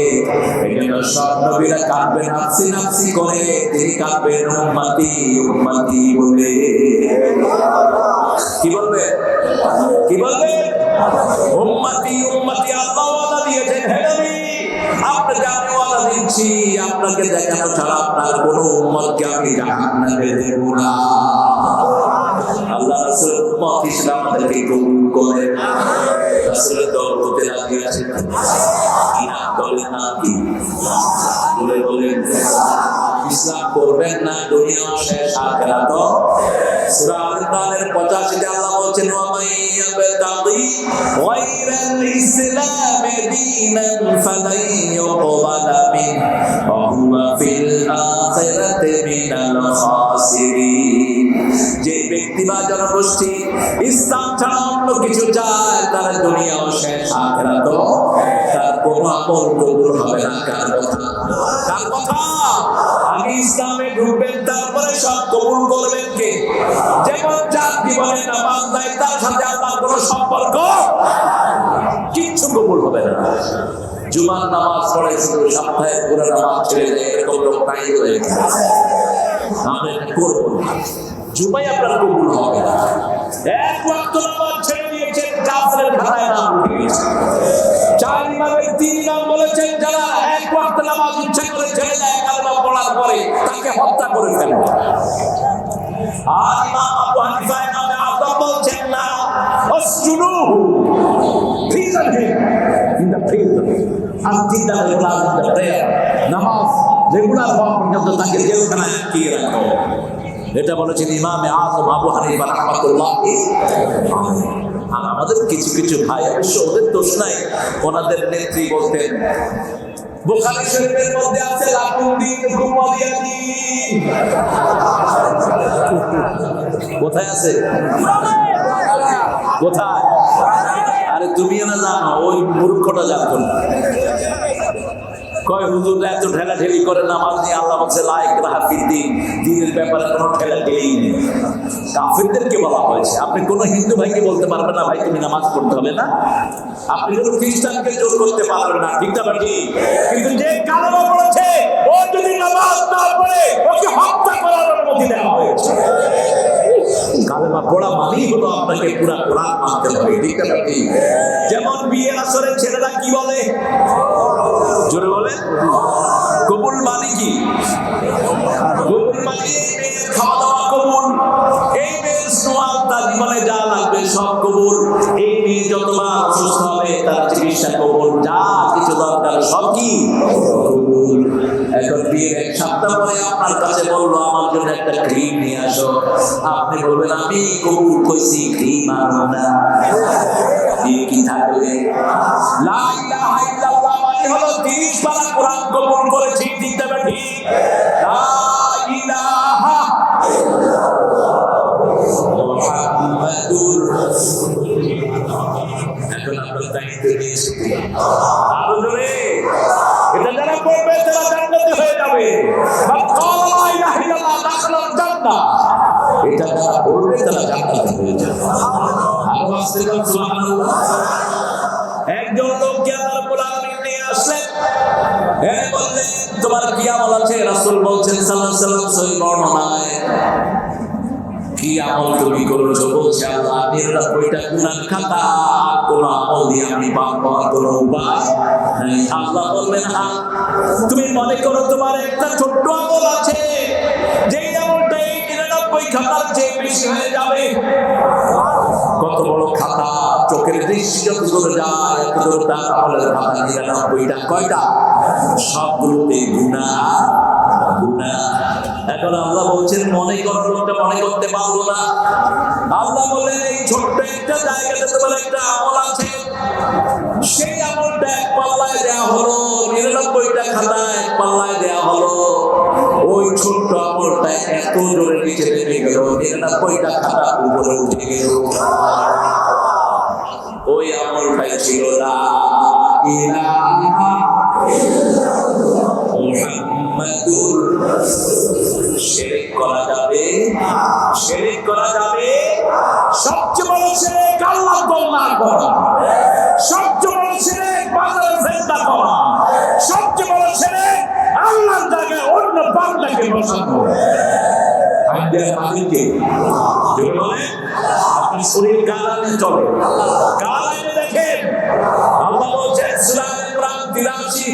A: এই জন্য সব নবীরা কাঁদবেন নাফসি নাফসি করে, তিনি কাঁদবেন উম্মতি উম্মতি বলে। কি বলবে? কি বলবে? উম্মতি উম্মতি আল্লাহ ওয়াদা দিয়েছেন, হে নবী আপনাকে আমি ওয়াদা দিচ্ছি, আপনাকে দেখানো ছাড়া আপনার কোনো উম্মতকে আমি জাহান্নামে দেব না। আল্লাহ রাসূলের উম্মত হিসেবে আমাদেরকে কবুল করেন। রাসূলের দল হতে রাজি আছেন কি না? দলের নাম কি? বলে বলেন। ইসলাম করবেন না, দুনিয়া শেষ, আখিরাত সূরা আল ইমরানের 85 তে আল্লাহ বলেন ওয়া মাইয়াবতাগি গায়রাল ইসলামি দীনান ফালাই ইউকবালা মিনহু ওয়া হুয়া ফিল আখিরাতি মিনাল খাসিরিন। যে ব্যক্তি বা জনগোষ্ঠী ইসলাম ছাড়া অন্য কিছু চায় তার দুনিয়া শেষ, আখিরাত তার কোনো আমল কবুল হবে না। কার কথা? কার কথা? আগে ইসলামে ঢুকবেন, তারপরে সব কবুল করবেন কে? যেমন যার জীবনে নামাজ নাই তার সাথে আল্লাহর কোনো সম্পর্ক কিচ্ছু কবুল হবে না। জুমার নামাজ পড়ে শুধু সপ্তাহে পুরো নামাজ ছেড়ে দেয়, এরকম লোক নাই হয়ে গেছে। আমরা এটা করবো না, জুমাই আপনার কবুল হবে না। এক ওয়াক্ত নামাজ ছেড়ে দিয়েছেন, কাফেরের খাতায় নাম উঠে গেছে। 4 ইমামের 3 ইমাম বলেছেন যারা এক ওয়াক্ত নামাজ ইচ্ছা করে ছেড়ে দেয় কালেমা পড়ার পরে তাকে হত্যা করে ফেলে। আর ইমাম আবু হানিফা ইমাম আযম বলছেন না, আসজুনুহু ফিজান in the prayer until the regular in the prayer. নামাজ রেগুলার হওয়া পর্যন্ত তাকে জেলখানায় আটকিয়ে রাখো। এটা বলেছেন ইমাম আযম আবু হানিফা রাহমাতুল্লাহি আলাইহি। আর আমাদের কিছু কিছু ভাই, অবশ্য ওদের দোষ নাই, ওনাদের নেত্রী বলতেন বুখারী শরীফের মধ্যে আছে লাকুদ্দিন গুমাদিয়ানি। কোথায় আছে? কোথায়? আরে তুমি না জানো, ওই মূর্খটা জানতো না। কয় হুজুর এত ঠেলাঠেলি করে নামাজ নিয়ে, আল্লাহ বলছে লা ইকরাহা ফিদ্দীন, দ্বীনের ব্যাপারে কোনো ঠেলাঠেলি নেই। কাফিরদেরকে বলা হয়েছে। আপনি কোনো হিন্দু ভাইকে বলতে পারবেন না ভাই তুমি নামাজ পড়তে হবে না। আপনি কোনো খ্রিস্টানকে জোর করতে পারবেন না, ঠিক না ঠিক? কিন্তু যে কালেমা পড়েছে ও যদি নামাজ না পড়ে ওকে হত্যা করার অনুমতি দেওয়া হয়েছে। কালেমা পড়া মানেই হলো আপনাকে পুরা কোরআন মানতে হবে, ঠিক না ঠিক? যেমন বিয়ের আসরে ছেলেরা কি বলে? জোরে বলে। কবুল মানে কি? কবুল মানে মেয়ের খাওয়া দাওয়া কবুল, এই মেয়ের সোয়াল তার জীবনে যা লাগবে সব কবুল, এই মেয়ে যতবার অসুস্থ হবে তার চিকিৎসা কবুল, যা কিছু দরকার সব কি কবুল। এখন বিয়ের 1 সপ্তাহ পরে আপনার কাছে বললো আমার জন্য একটা ক্রিম নিয়ে আসো, আপনি বলবেন আমি কবুল কইছি, ক্রিম আনো না। বিয়ে কি থাকবে? লা ইলাহা ইল্লাল্লাহ মানে হলো 30 পারা কোরআন কবুল করেছি, ঠিক না ঠিক? লা ইলাহা মুহাম্মাদুর রাসূলুল্লাহ। এখন আপনার দায়িত্ব নিয়েছে, আরো জোরে এটা যারা পড়বে তারা জান্নাতি হয়ে যাবে। মাকাল লা ইলাহা ইল্লাল্লাহ দাখালাল জান্নাহ, এটা যারা পড়বে তারা জান্নাতি হয়ে যাবে। আরো আসতে সুবহানাল্লাহ। একজন লোককে আল্লাহ রাব্বুল আলামিন নিয়ে আসলেন, বললেন তোমার কি আমল আছে? রাসূল বলছেন সাল্লাল্লাহু আলাইহি ওয়াসাল্লাম সহিহ বর্ণনায়, কি আমল তুমি করেছো? বলছে আল্লাহ 99টা গুনাহ খাতা, কোন আমল দিয়ে আমি পাপ পাওয়ার কোনো উপায় নাই। আল্লাহ বললেন হ্যাঁ, তুমি মনে করো তোমার একটা ছোট্ট আমল আছে, যেই আমলটা এই 99 খাতার চেয়ে বেশি হয়ে যাবে। কত বড় খাতা, চোখের দৃষ্টি যত দূরে যায় এত দূর তার আমলের খাতা 99টা। কয়টা? সবগুলোতে গুনাহ গুনাহ। এখন আল্লাহ বলছেন মনে করো, লোকটা মনে করতে পারলো না। আল্লাহ বললেন এই ছোট্ট একটা জায়গাতে তোমার একটা আমল আছে, সেই আমলটা এক পাল্লায় দেওয়া হলো, 99টা খাতা এক পাল্লায় দেওয়া হলো। ওই ছোট্ট আমলটা এত জোরে নিচে নেমে গেল, 99টা খাতা উপরে উঠে গেল। ওই আমলটাই ছিল লা ইলাহা মুহাম্মাদুর রাসূলুল্লাহ। শিরক করা যাবে? শিরক করা যাবে? সবচেয়ে বড় শিরক আল্লাহর গোলামি করা, সবচেয়ে বড় শিরক বান্দার সেজদা করা, সবচেয়ে বড় শিরক আল্লাহর জায়গায় অন্য বান্দাকে বসানো। আইডিয়া মালিককে যদি বলে আপনি শরীর গালানে চলে গালানে দেখেন আল্লাহ বলছেন সূরা ইমরান 83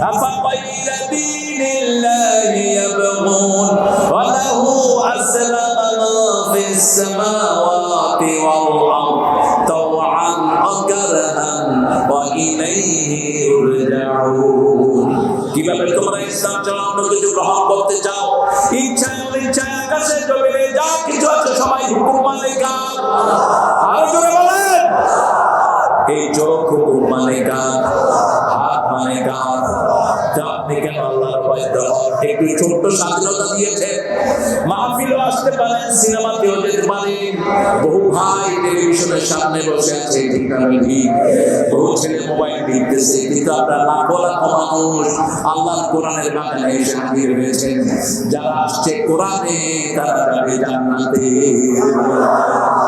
A: আফাগাইরা দীনিল্লাহি ইয়াবগুন ওয়া লাহু আসলামা মা ফিস সামাওয়াতি ওয়াল আরদ তাওআন ওয়া কারহান ওয়া ইলাইহি ইরজাউন। কিভাবে তোমরা ইসলাম ছাড়া অন্য কিছু গ্রহণ করতে চাও? ইচ্ছায় অনিচ্ছায় আকাশে জমিনে যা কিছু আছে সবাই হুকুম মানে কার? আরো জোরে বলেন। এই চোখ হুকুম মানে কার? হাত মানে কার? আপনি কেন আল্লাহর ভয় করেন? একটু ছোট্ট স্বাধীনতা দিয়েছেন, মাহফিলও আসতে পারেন, সিনেমাতেও যেতে পারেন। বহু ভাই টেলিভিশনের সামনে বসে আছে, ঠিক না ঠিক? বহু ছেলে মোবাইল দেখতেছে, কিন্তু আপনার লাখো লাখো মানুষ আল্লাহর কোরআনের বাগানে এসে হাজির হয়েছেন। যারা আসছে কোরআনে তারা যাবে জান্নাতে।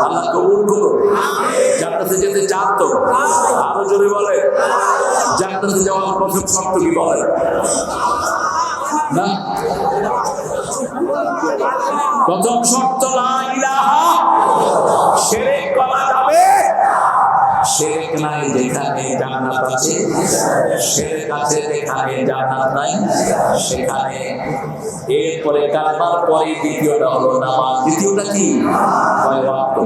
A: আল্লাহ কবুল করুন। জান্নাতে যেতে চান তো? আরো জোরে বলে। জান্নাতে যাওয়ার প্রথম শর্ত কি বলে? না, প্রথম শর্ত লা ইলাহা, শিরক করা যাবে। শিরক নাই যেখানে জান্নাত আছে, শিরক আছে যেখানে জান্নাত নাই সেখানে। এরপরে কালমার পরে দ্বিতীয়টা হলো নামাজ। দ্বিতীয়টা কি? কয় ওয়াক্ত?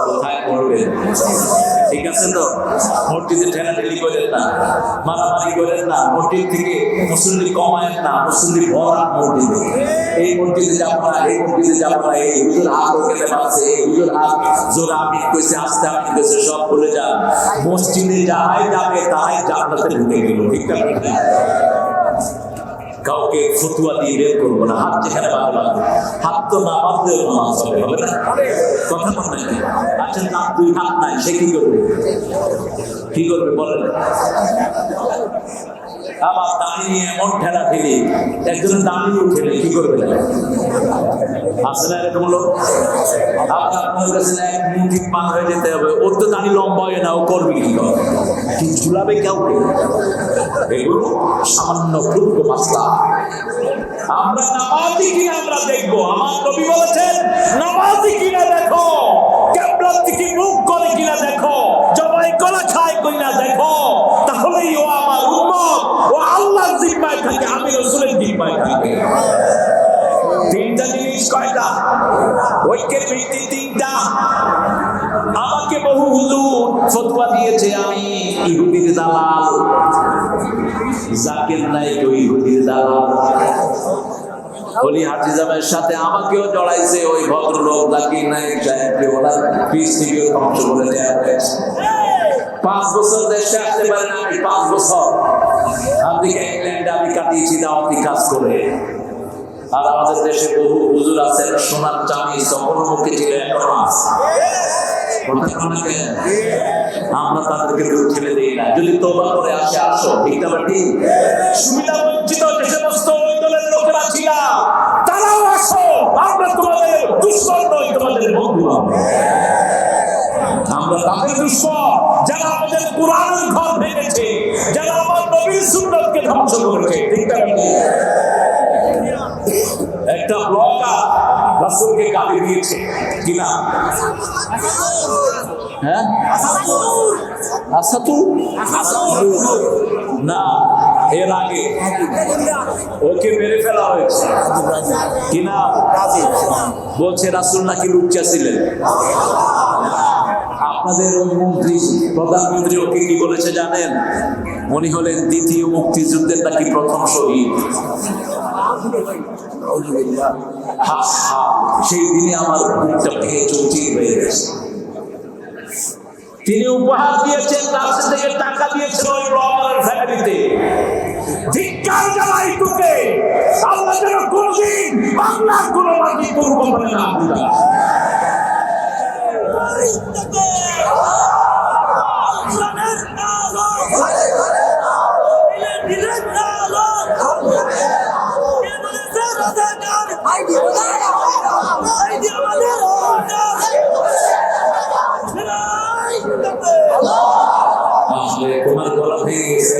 A: কোথায় পড়বেন? ঠিক আছে তো? মসজিদে ঠেলাঠেলি করেন না, মারামারি করেন না, মসজিদ থেকে মুসল্লি কমায়েন না, মুসল্লি ভরা মসজিদে। এই মসজিদে যাবো না, এই মসজিদে যাবো না, এই হুজুর হাত ওখানে পাচ্ছে, এই হুজুর হাত জোর আমিন কইছে, আস্তে আমিন কইছে, সব ভুলে যান। মসজিদে যাই যাবে তাই জান্নাতে ঢুকে গেল। ঠিক না? কাউকে ফতুয়া দিয়ে বের করবো না। হাত যেখানে ভালো লাগবে, হাত তো না বাঁধলেও নামাজ হবে, হবে না? কথা বল নাকি? আচ্ছা, না দুই হাত নাই, সে কি করবে? কি করবে বলেন? আবার দাঁড়ি নিয়ে এমন ঠেলা ঠেলি, একজনের দাঁড়িয়েও ঠেলে, কি করবে? আসে না এরকম লোক? আবার আপনার কাছে এক মুঠি পার হয়ে যেতে হবে, ওর তো দাঁড়ি লম্বা হয় না, ও করবে কি? কি ঝুলাবে কাউকে? এগুলো সামান্য ক্ষুদ্র মাসলা। আমরা নামাজি কিনা আমরা দেখবো। আমার নবী বলেছেন, নামাজি কিনা দেখো, কিবলার দিকে মুখ করে কিনা দেখো, জবাই গলা খায় কিনা দেখো, তাহলেই ও আমার উম্মত, ও আল্লাহর জিম্মায় থাকে, আমি রাসূলের জিম্মায় থাকি। তিনটা জিনিস কয়টা? ঐক্যের ভিত্তি তিনটা। আমাকে বহু হুজুর ফতোয়া দিয়েছে আমি ইহুদির দালাল, জাকির নাইক ওই ইহুদির দালাল। ওলি হাফিজামের সাথে আমাকেও জড়াইছে ওই ভদ্রলোক জাকির নাইক সাহেবকে, ওনার পিস থেকে ধ্বংস করে দেওয়া হয়েছে। 5 বছর দেশে আসতে পারেন আমি, 5 বছর আমেরিকা ইংল্যান্ডে আমি কাটিয়েছি দাওয়াতি কাজ করে। আর আমাদের দেশে বহু হুজুর আছেন, সোনার চাঁদি তখনও মুখে ছিল, এখনো আছে। আমরা তাদেরকে দূর ঠেলে দিই না। যদি তোবা করে আসে, আসো, ঠিক না? ঠিক সুবিধা বঞ্চিত যে সমস্ত ওই দলের লোকেরা ছিল, তারাও আসো, আমরা তোমাদের দুশ্মন নই, তোমাদের বন্ধু। আমরা তাদের দুশ্মন যারা আমাদের কোরআনের ঘর ভেঙেছে, যারা আমার নবীর সুন্নতকে ধ্বংস করেছে। ঠিক না? একটা ব্লগার রাসূলকে গালি দিয়েছে কিনা? হ্যাঁ, আসাদু না, এর আগে ওকে মেরে ফেলা হয়েছে কিনা? বলছে রাসূল নাকি লুচ্চা ছিলেন। আপনাদের ওই মন্ত্রী, প্রধানমন্ত্রী ওকে কি বলেছে জানেন? উনি হলেন দ্বিতীয় মুক্তিযুদ্ধের নাকি প্রথম শহীদ। সেই দিনে আমার বুকটা ভেঙে চৌচির হয়ে গেছে। তিনি উপহার দিয়েছেন, তার থেকে টাকা দিয়েছেন ওই ব্লগারের ফ্যামিলিতে। ধিক্কার জানাই তোকে, আল্লাহ যেন কোনদিন বাংলার কোনো মাটি তোর কপালে না দিবা। তোমার গলা ভেঙে গেছে,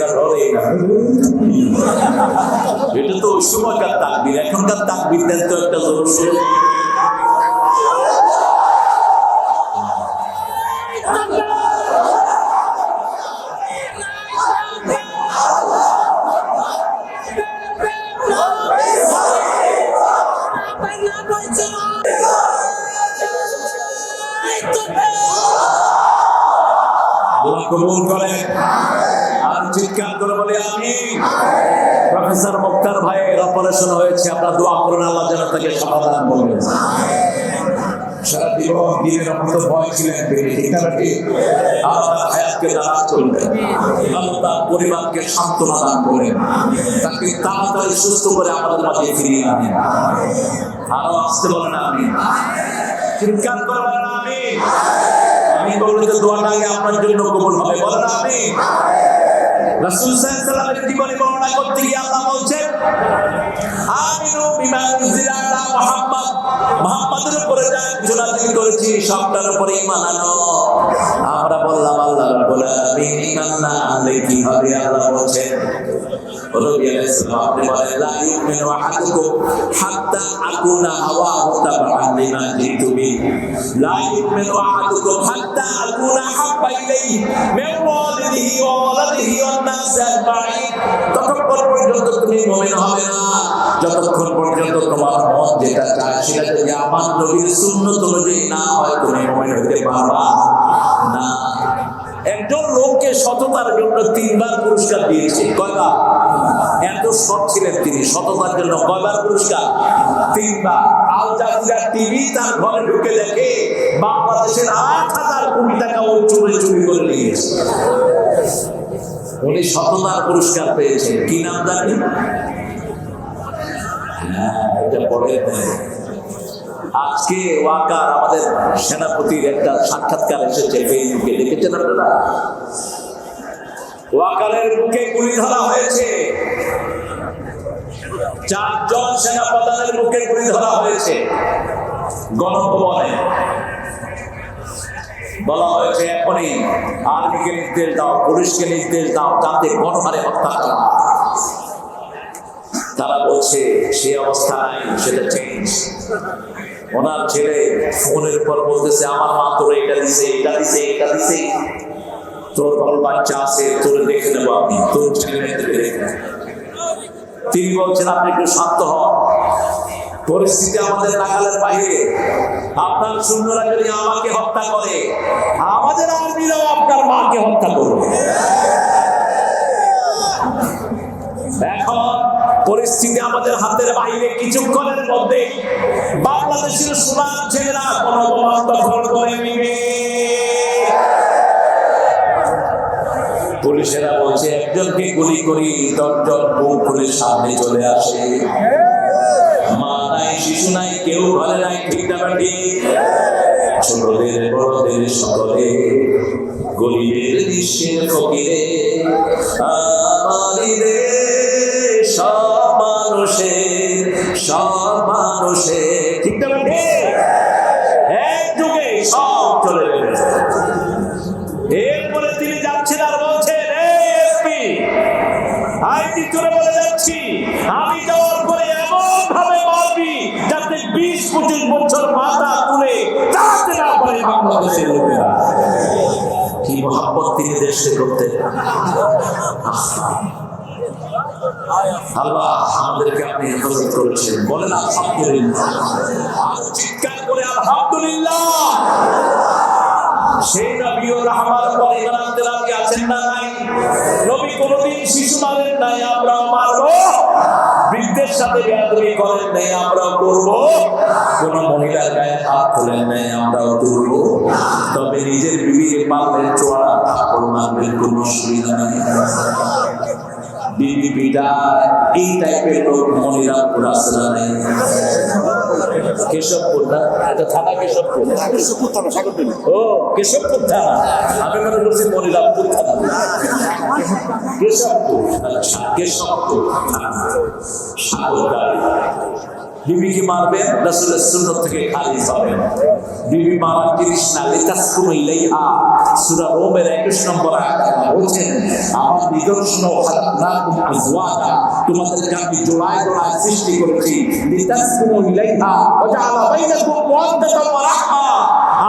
A: এটা তো ওই সময়কার তাকবীর, এখনকার তাকবীর দেন তো একটা জোর। কবুল করেন। আর চিৎকার করে বলি আমিন। প্রফেসর মুক্তার ভাইয়ের অপারেশন হয়েছে, আপনারা দোয়া করুন আল্লাহ যেন তাকে সমাধান করবেন। সারা জীবন দিনের মতো ভয় ছিলেন তিনি, ঠিক না ঠিক? আল্লাহ হায়াতকে দারাজ করবেন, আল্লাহ পরিবারকে সান্ত্বনা দান করেন, তাকে তাড়াতাড়ি সুস্থ করে আমাদের মাঝে ফিরিয়ে আনেন। আরো আসতে বলেন আমিন। চিৎকার করে বলেন আমিন। আমি বললে তো দোয়াটা আগে আপনার জন্য কবুল হবে, বলেন আমিন। রাসূল সাল্লাল্লাহু আলাইহি ওয়াসাল্লামের জীবনী বর্ণনা করতে গিয়ে আল্লাহ বলছেন, আমিনু বিমা উনজিলা আলা মুহাম্মদ, মুহাম্মাদের উপরে যা কিছু নাযিল করেছি সবটার উপরে ঈমান আনো। আমরা বললাম আল্লাহ রাব্বুল আলামিন ঈমান না আনলে কি হবে? আল্লাহ বলছেন, নবী আলাইহিস সালাম আপনি বলেন, লা ইউমিনু আহাদুকুম হাত্তা আকুনা হাওয়াহু তাবআন লিমা জিতু বি, লা ইউমিনু আহাদুকুম হাত্তা আকুনা হাব্বা ইলাইহি মিন ওয়ালিদিহি ওয়া ওয়ালাদিহি ওয়ান নাস আজমাইন। ততক্ষণ পর্যন্ত তুমি মুমিন হবে না যতক্ষণ পর্যন্ত তোমার মন যেটা চায় সেটা যদি আমার নবীর সুন্নাত অনুযায়ী না হয়, তুমি মুমিন হতে পারবা না। একজন লোককে সততার জন্য 3 বার পুরস্কার দিয়েছে। কয়বার? এত সৎ ছিলেন তিনি, সততার জন্য কয়বার পুরস্কার? 3 বার। আল জাজিরা টিভি তার ঘরে ঢুকে দেখে বাংলাদেশের 8,000 কোটি টাকা ও চুরি করে নিয়েছে। উনি সততার পুরস্কার পেয়েছেন। কি নাম জানি? এটা পরে আজকে ওয়াকার আমাদের সেনাপতির একটা সাক্ষাৎকার এসেছে ফেসবুকে, দেখেছেন আপনারা? ওয়াকারের বুকে গুলি ধরা হয়েছে, 4 জন সেনাপ্রধানের বুকে গুলি ধরা হয়েছে। গণভবনে বলা হয়েছে এখনই আর্মিকে নির্দেশ দাও, পুলিশকে নির্দেশ দাও যাতে গণহারে হত্যা করা। তারা বলছে সে অবস্থা নাই, সেটা চেঞ্জ। ওনার ছেলে ফোনের উপর বলতেছে, আমার মা তোর এটা দিছে, এটা দিছে, এটা দিছে, তোর বড় বাচ্চা আছে, তোর দেখে নেবো আমি, তোর ছেলে মেয়েদেরকে দেখে। তিনি বলছেন আপনি একটু শান্ত হন, পরিস্থিতি আমাদের নাগালের বাইরে। আপনার সৈন্যরা যদি আমাকে হত্যা করে, আমাদের আর্মিরাও আপনার মাকে হত্যা করবে। এখন পরিস্থিতি আমাদের হাতের বাইরে। কিছুক্ষণের মধ্যে বাংলাদেশের সোনার ছেলেরা গণভবন দখল করে নিবে। পুলিশেরা বলছে একজনকে গুলি করি, 10 জন বুক খুলে সামনে চলে আসে। মা নাই, শিশু নাই, কেউ ঘরে নাই, ঠিক না ঠিক? ছোটদের বড়দের সকলে, গরিবের নিঃস্বের ফকিরে, আমারই দেশ সব মানুষের, ঠিক না ঠিক? এক যুগে সব চলে গেছে। এরপরে তিনি যাচ্ছেন আর বলছেন, এসপি আইটি চলে বলে যাচ্ছি, আমি যাওয়ার পরে এমন ভাবে মারবি যাতে 20-25 বছর মাথা তুলে চালাতে না পারে বাংলাদেশের লোকেরা। কি মহব্বত তিনি দেশে করতেন। আল্লাহ আমাদেরকে আপনি হেফাজত করেছেন, বলেন আলহামদুলিল্লাহ। চিৎকার করে আলহামদুলিল্লাহ। সেই নবী ও রাহমাত পরে ইমান আনতে রাজি আছেন না নাই? নবী কোনদিন শিশু মারেন নাই, আমরা মারবো। বৃদ্ধের সাথে বেয়াদবি করেন নাই, আমরাও করব। কোন মহিলার গায়ে হাত তোলেন নাই, আমরাও তুলব। তবে নিজের বিবিকে পালনের চোয়ারা থাপ্পড় মারবেন, কোনো অসুবিধা নেই। বিবি পিটা এই টাইপের লোক মনিরামপুর আসরা নেই। কেশবপুর না, এটা থানা কেশবপুর। কেশবপুর থানা, সাগরদিঘি। ও কেশবপুর থানা, আমি মনে করছি মনিরামপুর থানা। কেশবপুর, আচ্ছা কেশবপুর থানা, সাগরদিঘি। বিবিকে মারবেন, রাসূলের সুন্নাত থেকে খারিজ হবেন। বিবি মারা জিনিস না, লিতাসকুনু ইলাইহা। সূরা রুমের 21 নম্বর আয়াতে বলছেন, আমার নিদর্শন খালাকনাকুম আজওয়াজা, তোমাদেরকে আমি জোড়ায় জোড়ায় সৃষ্টি করেছি। লিতাসকুনু ইলাইহা ওয়া জাআলা বাইনাকুম মাওয়াদ্দাতান ওয়া রাহমা,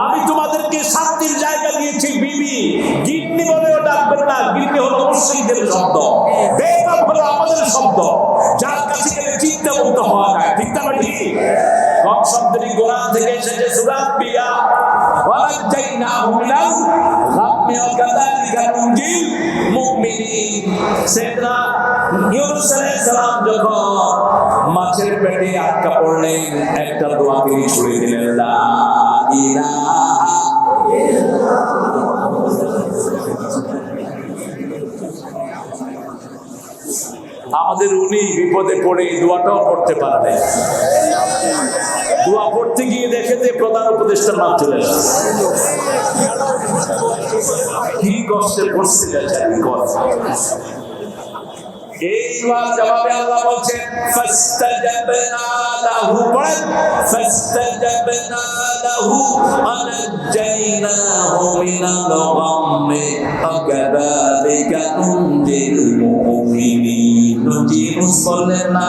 A: আমি তোমাদেরকে শান্তির জায়গা দিয়েছি। বিবি গিন্নি বলেও ডাকবেন না, গিন্নি হলো মুশরিকদের শব্দ, বেগম হলো আমাদের শব্দ, যার কাছে গেলে চিন্তা মুক্ত হওয়া যায়, ঠিক না ঠিক? কম শব্দটি কোরআন থেকে এসেছে, সূরা আম্বিয়া, ওয়ালাজ্জাইনাহু মিনাল গাম্মি ওয়া কাযালিকা তুনজিল মুমিনিন। সাইয়েদনা ইউনূস আলাইহিস সালাম যখন মাছের পেটে আটকা পড়লেন, একটা দোয়া তিনি ছুড়ে দিলেন, লা ইলাহা আমাদের উনি বিপদে পড়ে দোয়াটাও পড়তে পারলেন। দোয়া পড়তে গিয়ে দেখে যে প্রধান উপদেষ্টার নাম চলে আসে। কি কষ্টে পড়ছিলেন এই দোয়ার জবাবে আল্লাহ বলছেন, ফাস্তাজাবনা লাহু, পড়েন, ফাস্তাজাবনা লাহু আনাজ্জাইনাহু মিনাল গাম্মি আকাযালিকা তুনজিল মুমিনিন। নবী বললেন না,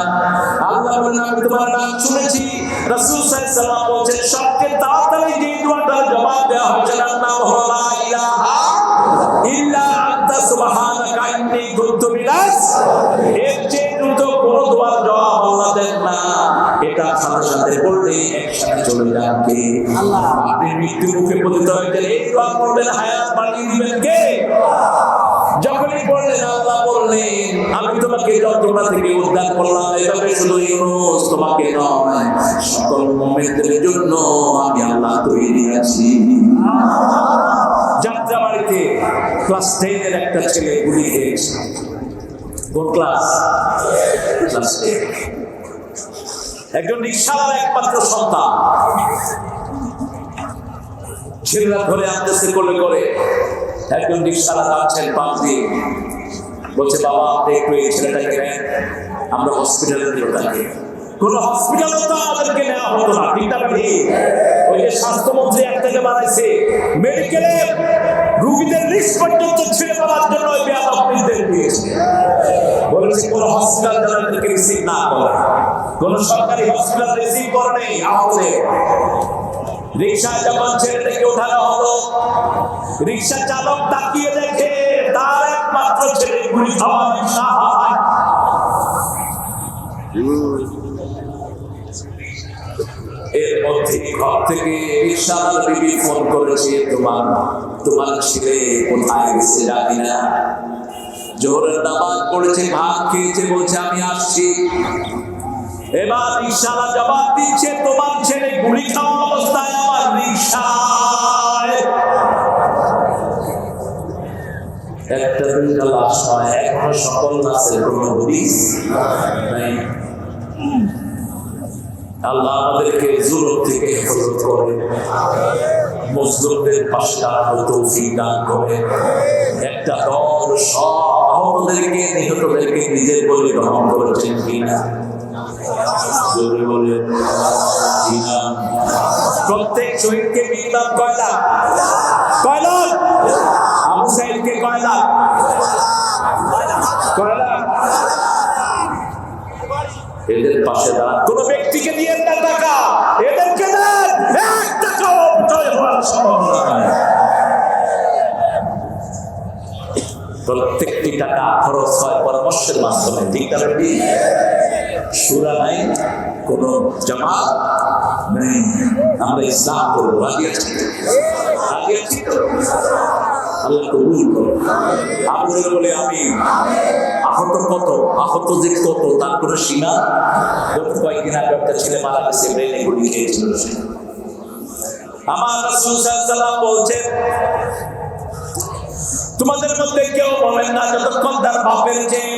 A: আল্লাহ বললেন আমি তোমার নাম শুনেছি। রাসূল সাল্লাল্লাহু আলাইহি ওয়াসাল্লাম বলেন সবচেয়ে তাড়াতাড়ি যে দোয়াটার জবাব দেওয়া হচ্ছে তার নাম হলো লা ইলাহা ইল্লা আনতা সুবহানাকা ইন্নী কুনতু মিনাজ। এর চেয়ে দ্রুত কোনো দোয়ার জবাব আল্লাহ দেন না। এটা সাথে সাথে পড়লে একসাথে চলে যাবে আল্লাহ। আপনি মৃত্যুর মুখে পতিত হয়েছেন, এই দোয়া পড়বেন, হায়াত বাড়িয়ে দিবেন কে? যখনই পড়লেন আল্লাহ বললেন আমি তোমাকে যন্ত্রণা থেকে উদ্ধার করলাম। এভাবে শুধু ইউনূস তোমাকে নয়, সকল মুমিনদের জন্য আমি আল্লাহ তৈরি আছি। যাত্রাবাড়িতে ক্লাস 10 এর একটা ছেলে গুলি খেয়েছে। কোন ক্লাস? ক্লাস 10। একজন রিকশাওয়ালার একমাত্র সন্তান। ছেলেরা ধরে আনতেছে কোলে করে। একজন রিকশাওয়ালা যাচ্ছেন পাশ দিয়ে, বলছে বাবা আপনি একটু এই ছেলেটাকে নেন, আমরা হসপিটালে নিয়ে থাকি। কোন হসপিটালে তো আমাদেরকে নেওয়া হতো না, ঠিক না? ওই যে স্বাস্থ্যমন্ত্রী এক থেকে বানাইছে মেডিকেলে রোগীদের লিস্ট পর্যন্ত ছেড়ে দেওয়ার জন্য ওই বেয়াদবদের দিয়েছে। বলেছে কোন হসপিটাল যাদেরকে রিসিভ না করে, কোন সরকারি হসপিটাল রিসিভ করে নেই আমাদের। রিকশায় যখন ছেলেটাকে ওঠানো হলো, রিকশা চালক তাকিয়ে দেখে তার একমাত্র ছেলে গুলি খাওয়া সাহায্য। এর মধ্যে ঘর থেকে রিকশাওয়ালার বিবি ফোন করেছে, তোমার ছেলে কোথায় গেছে জানি না, জোহরের নামাজ পড়েছে, ভাত খেয়েছে, বলছে আমি আসছি। এবার রিকশাওয়ালা জবাব দিচ্ছে তোমার ছেলে গুলি খাওয়া অবস্থায় আমার রিকশায়। একটা দুইটা লাশ নয়, এখনো সকল লাশের কোনো হদিস নাই। আল্লাহ আমাদেরকে জুলুম থেকে হেফাজত করে, মুসলিমদের পাশে দাঁড়ানোর তৌফিক দান করে। একটা দল সব আহতদেরকে, নিহতদেরকে নিজের বলে গ্রহণ করেছেন কিনা? জোরে বলে কিনা? প্রত্যেক শহীদকে মিনিমাম কয় লাখ? কয় লাখ? আবু সাইদকে কয় লাখ? কয় লাখ? এদের পাশে দাঁড়ান। কোন ব্যক্তিকে দিয়ে একটা টাকা, এদেরকে দেন, এক টাকাও অপচয় হওয়ার সম্ভাবনা নাই। প্রত্যেকটি টাকা খরচ হয় পরামর্শের মাধ্যমে, ঠিক না? সুরা নাই, কোন জামাত নেই, আমরা ইসলাম করবো, রাজি আছি? রাজি আছি তো? আল্লাহ কবুল করুন। আপনাদের বলে আমি আহত কত, আহত যে কত তার কোনো সীমা। গত কয়েকদিন আগে একটা ছেলে মারা গেছে, ব্রেনে গুলি খেয়েছিল। আমার রাসূল সাল্লাল্লাহু আলাইহি ওয়াসাল্লাম বলছেন তোমাদের মধ্যে কেউ বলেন না যতক্ষণ তার বাপের চেয়ে,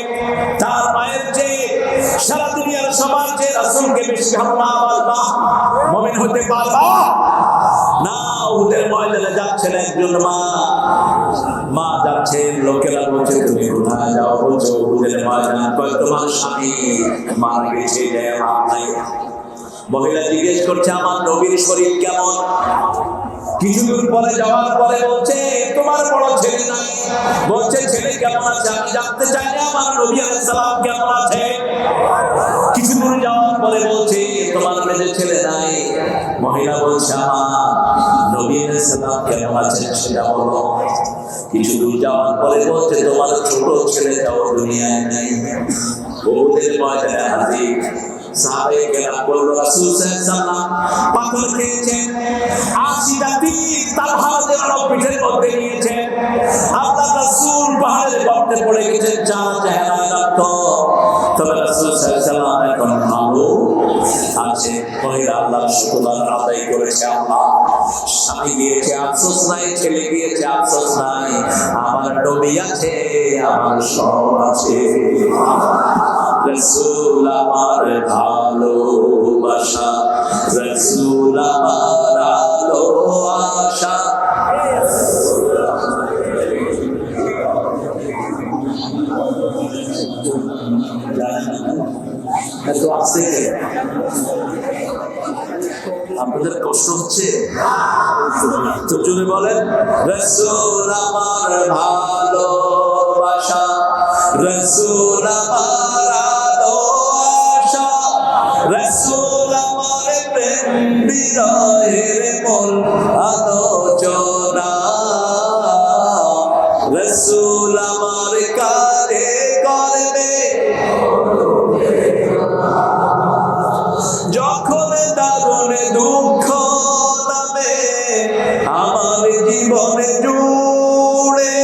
A: তার মায়ের চেয়ে, সারা দুনিয়ার সবার চেয়ে রাসূলকে বেশি ভালোবাসবা, মুমিন হতে পারবা না। উহুদের ময়দানে যাচ্ছেন একজন মা যাচ্ছেন, লোকেরা বলছে তুমি কোথায় যাও? বলছো উহুদের ময়দানে। কয় তোমার স্বামী মারা গেছে, লাভ নাই। মহিলা জিজ্ঞেস করছে আমার নবীর শরীর কেমন? কিছু দূর পরে যাওয়ার পরে বলছে তোমার বড় ছেলে নাই। বলছে ছেলে কেমন আছে? আমি জানতে চাই না আমার নবী আলাইহিস সালাম কেমন আছে। কিছু দূর যাওয়ার পরে বলছে তোমার মেয়ে ছেলে নাই। মহিলা বলছে আমার নবী আলাইহিস সালাম কেমন আছেন সেটা বলো। কিছু দূর যাওয়ার পরে বলছে তোমার ছোট ছেলেটাও দুনিয়ায় নাই। বহুদের ময়দানে হাজির। সাহাবায়ে কেরাম বলল রাসূল সাল্লাল্লাহু পাথর খেয়েছেন, 80টা তীর তালহা রাদিয়াল্লাহু পিঠের মধ্যে নিয়েছেন। আল্লাহ রাসূল পাহাড়ের গর্তে পড়ে গেছেন, চার চেহারায় রক্ত। তবে রাসূল সাল্লাল্লাহু এখন ভালো আছে, মহিলা আল্লাহর শুকর আদায় করেছে। আল্লাহ স্বামী গিয়েছে আফসোস নাই, ছেলে গিয়েছে আফসোস নাই, আমার নবী আছে, আমার সব আছে। রাসূল আমার ভালোবাসা, রাসূল আমার আলো আশা। এত আসছে আপনাদের কষ্ট হচ্ছে তো জোরে বলেন, রাসূল আমার ভালোবাসা, রাসূল আমার আলো আশা, রাসূল আমার প্রেম বিরহের মূল আলোচনা, রাসূল আমার কাঁধে করবে যখন দারুণ দুঃখ নামে আমার জীবনে জুড়ে,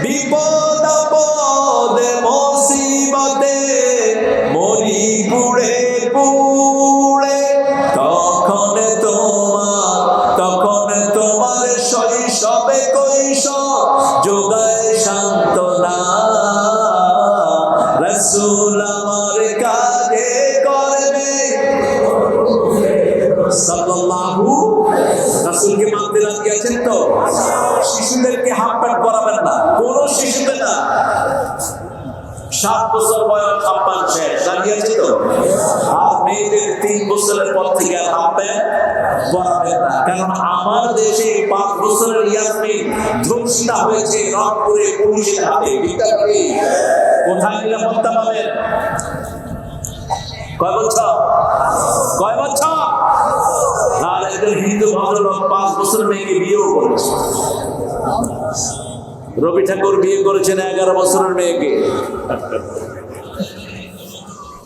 A: বিপদ আপদে মুসিবতে মরি পুড়ে পুড়ে, তখন তোমার শৈশবে কৈশোর যোগায় সান্ত্বনা, রাসূল আমার কাঁধে করবে সাল্লাল্লাহু। রাসূলকে মানতে রাজি আছেন তো? শিশুদেরকে হাফ প্যান্ট পরাবেন না, কোন শিশুদের না। 7 বছর বয়স হাফ প্যান্ট শেষ, রাজি আছে তো? আর মেয়েদের 3 বছরের পর থেকে আর হাফ প্যান্ট পরাবেন না, কারণ আমার দেশে 5 বছরের ইয়াসমিন ধর্ষিতা হয়েছে রংপুরে পুলিশের হাতে। কোথায় নিরাপত্তা পাবেন? কয় বছর? আর একজন হিন্দু ভদ্রলোক 5 বছর মেয়েকে বিয়েও করেছে। রবি ঠাকুর বিয়ে করেছেন 11 বছরের মেয়েকে।